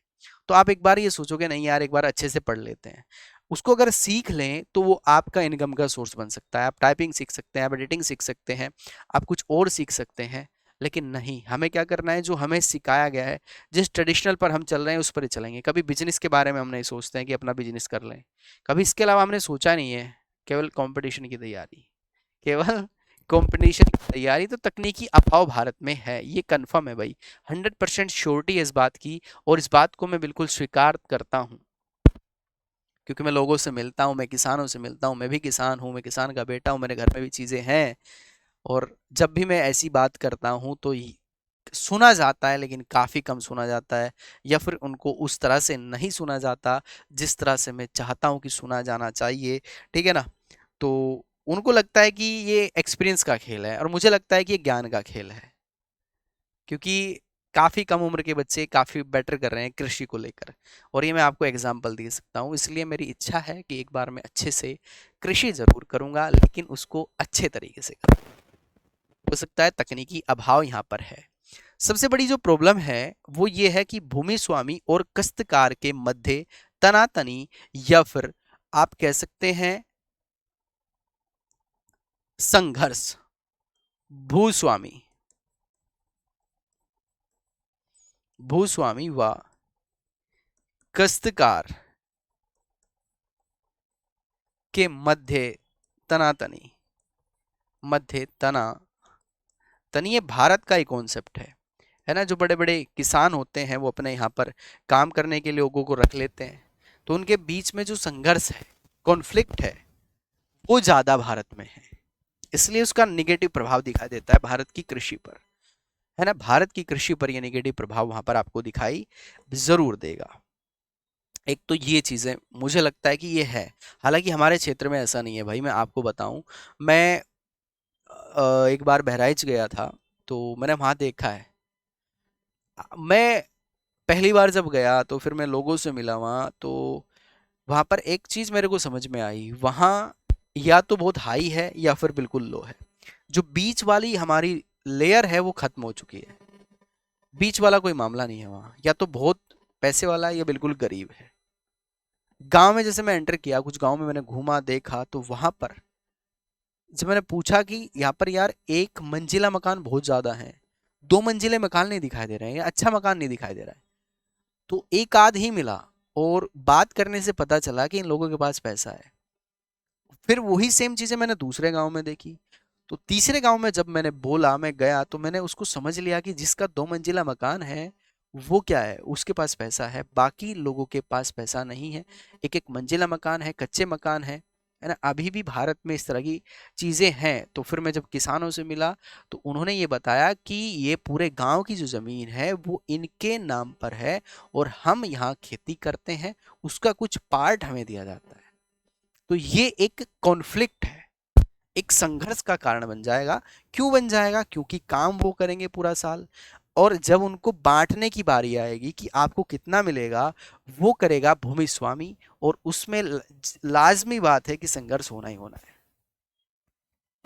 तो आप एक बार ये सोचोगे नहीं यार, एक बार अच्छे से पढ़ लेते हैं। उसको अगर सीख लें तो वो आपका इनकम का सोर्स बन सकता है। आप टाइपिंग सीख सकते हैं, आप एडिटिंग सीख सकते हैं, आप कुछ और सीख सकते हैं। लेकिन नहीं, हमें क्या करना है? जो हमें सिखाया गया है, जिस ट्रेडिशनल पर हम चल रहे हैं उस पर ही चलेंगे। कभी बिजनेस के बारे में हम नहीं सोचते हैं कि अपना बिजनेस कर लें, कभी इसके अलावा हमने सोचा नहीं है। केवल कंपटीशन की तैयारी, केवल कंपटीशन की तैयारी। तो तकनीकी अभाव भारत में है, ये कंफर्म है भाई, 100% श्योरिटी है इस बात की। और इस बात को मैं बिल्कुल स्वीकार करता हूँ, क्योंकि मैं लोगों से मिलता हूँ, मैं किसानों से मिलता हूँ, मैं भी किसान हूँ, मैं किसान का बेटा हूँ, मेरे घर में भी चीज़ें हैं। और जब भी मैं ऐसी बात करता हूँ तो सुना जाता है, लेकिन काफ़ी कम सुना जाता है, या फिर उनको उस तरह से नहीं सुना जाता जिस तरह से मैं चाहता हूँ कि सुना जाना चाहिए। ठीक है ना? तो उनको लगता है कि ये एक्सपीरियंस का खेल है, और मुझे लगता है कि ये ज्ञान का खेल है, क्योंकि काफ़ी कम उम्र के बच्चे काफ़ी बेटर कर रहे हैं कृषि को लेकर। और ये मैं आपको एग्जांपल दे सकता हूँ। इसलिए मेरी इच्छा है कि एक बार मैं अच्छे से कृषि ज़रूर करूँगा, लेकिन उसको अच्छे तरीके से करूँ। हो सकता है तकनीकी अभाव यहाँ पर है। सबसे बड़ी जो प्रॉब्लम है वो ये है कि भूमि स्वामी और काश्तकार के मध्य तनातनी, या फिर आप कह सकते हैं संघर्ष। भूस्वामी भूस्वामी व काश्तकार के मध्य तनातनी, मध्य तना तनी, ये भारत का ही कॉन्सेप्ट है ना? जो बड़े बड़े किसान होते हैं वो अपने यहाँ पर काम करने के लिए लोगों को रख लेते हैं, तो उनके बीच में जो संघर्ष है, कॉन्फ्लिक्ट है, वो ज्यादा भारत में है। इसलिए उसका निगेटिव प्रभाव दिखाई देता है भारत की कृषि पर, है ना? भारत की कृषि पर यह निगेटिव प्रभाव वहां पर आपको दिखाई जरूर देगा। एक तो ये चीजें मुझे लगता है कि ये है। हालांकि हमारे क्षेत्र में ऐसा नहीं है भाई, मैं आपको बताऊं। मैं एक बार बहराइच गया था, तो मैंने वहां देखा है। मैं पहली बार जब गया तो फिर मैं लोगों से मिला वहाँ, तो वहाँ पर एक चीज़ मेरे को समझ में आई। वहाँ या तो बहुत हाई है या फिर बिल्कुल लो है। जो बीच वाली हमारी लेयर है वो खत्म हो चुकी है। बीच वाला कोई मामला नहीं है वहाँ, या तो बहुत पैसे वाला है या बिल्कुल गरीब है। गांव में जैसे मैं एंटर किया, कुछ गांव में मैंने घूमा देखा, तो वहां पर जब मैंने पूछा कि यहाँ पर यार एक मंजिला मकान बहुत ज्यादा है, दो मंजिले मकान नहीं दिखाई दे रहे हैं, या अच्छा मकान नहीं दिखाई दे रहा है, तो एक आध ही मिला। और बात करने से पता चला कि इन लोगों के पास पैसा है। फिर वही सेम चीजें मैंने दूसरे गांव में देखी। तो तीसरे गांव में जब मैंने बोला, मैं गया, तो मैंने उसको समझ लिया कि जिसका दो मंजिला मकान है वो क्या है, उसके पास पैसा है, बाकी लोगों के पास पैसा नहीं है। एक एक मंजिला मकान है, कच्चे मकान है है ना। अभी भी भारत में इस तरह की चीजें हैं। तो फिर मैं जब किसानों से मिला तो उन्होंने ये बताया कि ये पूरे गांव की जो जमीन है वो इनके नाम पर है और हम यहाँ खेती करते हैं, उसका कुछ पार्ट हमें दिया जाता है। तो ये एक कॉन्फ्लिक्ट है, एक संघर्ष का कारण बन जाएगा। क्यों बन जाएगा? क्योंकि काम वो करेंगे पूरा साल, और जब उनको बांटने की बारी आएगी कि आपको कितना मिलेगा, वो करेगा भूमि स्वामी, और उसमें लाजमी बात है कि संघर्ष होना ही होना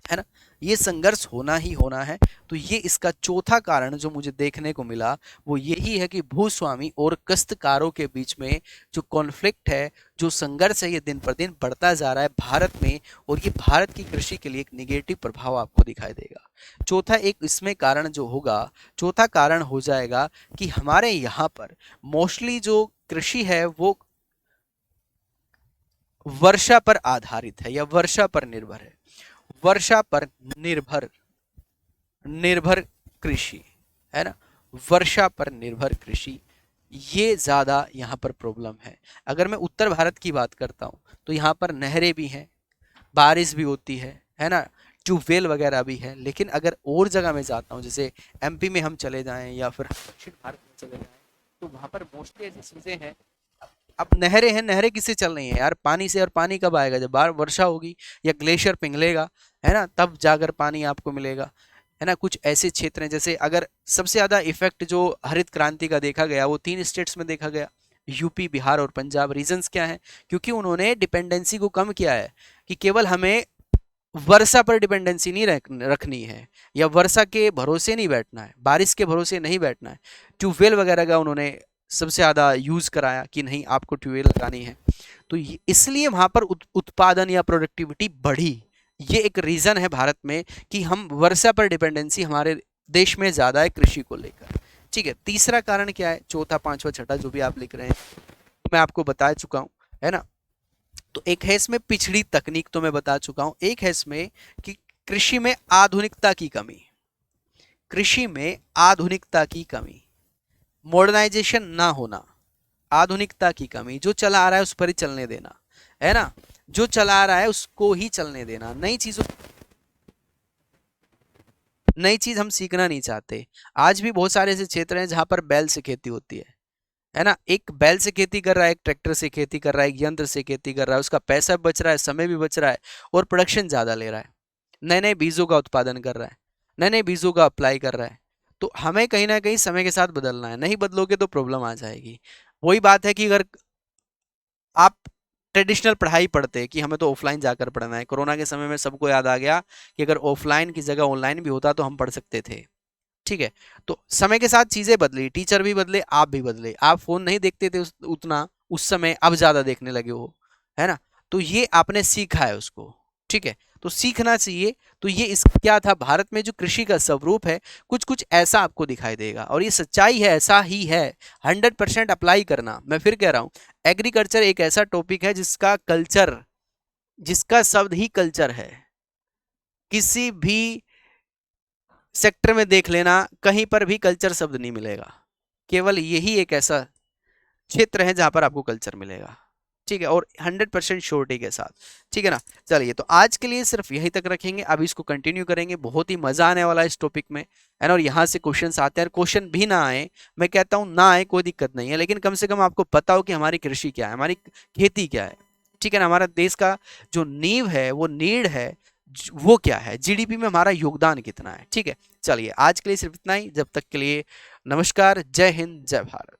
है ना। ये संघर्ष होना ही होना है। तो ये इसका चौथा कारण जो मुझे देखने को मिला वो यही है कि भूस्वामी और काश्तकारों के बीच में जो कॉन्फ्लिक्ट है, जो संघर्ष है, ये दिन पर दिन बढ़ता जा रहा है भारत में, और ये भारत की कृषि के लिए एक निगेटिव प्रभाव आपको दिखाई देगा। चौथा एक इसमें कारण जो होगा, चौथा कारण हो जाएगा कि हमारे यहाँ पर मोस्टली जो कृषि है वो वर्षा पर आधारित है या वर्षा पर निर्भर है। वर्षा पर निर्भर निर्भर कृषि, है ना, वर्षा पर निर्भर कृषि, ये ज्यादा यहाँ पर प्रॉब्लम है। अगर मैं उत्तर भारत की बात करता हूँ तो यहाँ पर नहरें भी हैं, बारिश भी होती है ना, ट्यूबवेल वगैरह भी है। लेकिन अगर और जगह में जाता हूँ, जैसे एमपी में हम चले जाएं या फिर दक्षिण भारत में चले जाएं, तो वहाँ पर मोस्टली ऐसी चीजें हैं। अब नहरें हैं, नहरें किससे चल रही हैं यार? पानी से। और पानी कब आएगा? जब बार वर्षा होगी या ग्लेशियर पिघलेगा, है ना, तब जाकर पानी आपको मिलेगा, है ना। कुछ ऐसे क्षेत्र हैं, जैसे अगर सबसे ज्यादा इफेक्ट जो हरित क्रांति का देखा गया वो 3 स्टेट्स में देखा गया, यूपी, बिहार और पंजाब। रीजंस क्या है? क्योंकि उन्होंने डिपेंडेंसी को कम किया है कि केवल हमें वर्षा पर डिपेंडेंसी नहीं रखनी है, या वर्षा के भरोसे नहीं बैठना है, बारिश के भरोसे नहीं बैठना है। ट्यूबवेल वगैरह का उन्होंने सबसे ज़्यादा यूज़ कराया कि नहीं, आपको ट्यूबवेल लगानी है। तो इसलिए वहाँ पर उत्पादन या प्रोडक्टिविटी बढ़ी। ये एक रीज़न है भारत में कि हम वर्षा पर डिपेंडेंसी हमारे देश में ज़्यादा है कृषि को लेकर। ठीक है, तीसरा कारण क्या है? चौथा, पांचवा, छठा जो भी आप लिख रहे हैं तो मैं आपको बता चुका हूँ, है ना। तो एक है इसमें पिछड़ी तकनीक, तो मैं बता चुका हूं। एक है इसमें कि कृषि में आधुनिकता की कमी, कृषि में आधुनिकता की कमी, मॉडर्नाइजेशन ना होना, आधुनिकता की कमी। जो चला आ रहा है उस पर ही चलने देना, है ना, जो चला आ रहा है उसको ही चलने देना। नई चीज हम सीखना नहीं चाहते। आज भी बहुत सारे ऐसे क्षेत्र हैं जहां पर बैल से खेती होती है ना। एक बैल से खेती कर रहा है, एक ट्रैक्टर से खेती कर रहा है, एक यंत्र से खेती कर रहा है, उसका पैसा भी बच रहा है, समय भी बच रहा है, और प्रोडक्शन ज्यादा ले रहा है। नए नए बीजों का उत्पादन कर रहा है, नए नए बीजों का अप्लाई कर रहा है। तो हमें कहीं ना कहीं समय के साथ बदलना है, नहीं बदलोगे तो प्रॉब्लम आ जाएगी। वही बात है कि अगर आप ट्रेडिशनल पढ़ाई पढ़ते कि हमें तो ऑफलाइन जाकर पढ़ना है, कोरोना के समय में सबको याद आ गया कि अगर ऑफलाइन की जगह ऑनलाइन भी होता तो हम पढ़ सकते थे। ठीक है, तो समय के साथ चीजें बदली, टीचर भी बदले, आप भी बदले। आप फोन नहीं देखते थे उतना उस समय, अब ज्यादा देखने लगे हो, है ना। तो ये आपने सीखा है उसको, ठीक है, तो सीखना चाहिए। तो ये इस क्या था, भारत में जो कृषि का स्वरूप है कुछ कुछ ऐसा आपको दिखाई देगा, और ये सच्चाई है, ऐसा ही है। 100% अप्लाई करना। मैं फिर कह रहा हूं, एग्रीकल्चर एक ऐसा टॉपिक है जिसका कल्चर, जिसका शब्द ही कल्चर है। किसी भी सेक्टर में देख लेना, कहीं पर भी कल्चर शब्द नहीं मिलेगा। केवल यही एक ऐसा क्षेत्र है जहां पर आपको कल्चर मिलेगा। ठीक है, और 100% श्योरिटी के साथ। ठीक है ना। चलिए, तो आज के लिए सिर्फ यहीं तक रखेंगे, अभी इसको कंटिन्यू करेंगे। बहुत ही मजा आने वाला है इस टॉपिक में, है ना। और यहाँ से क्वेश्चन आते हैं, क्वेश्चन भी ना आए, मैं कहता हूँ ना आए कोई दिक्कत नहीं है, लेकिन कम से कम आपको पता हो कि हमारी कृषि क्या है, हमारी खेती क्या है। ठीक है ना, हमारा देश का जो नींव है, वो नीड है, वो क्या है, जीडीपी में हमारा योगदान कितना है। ठीक है, चलिए आज के लिए सिर्फ इतना ही। जब तक के लिए नमस्कार, जय हिंद, जय भारत।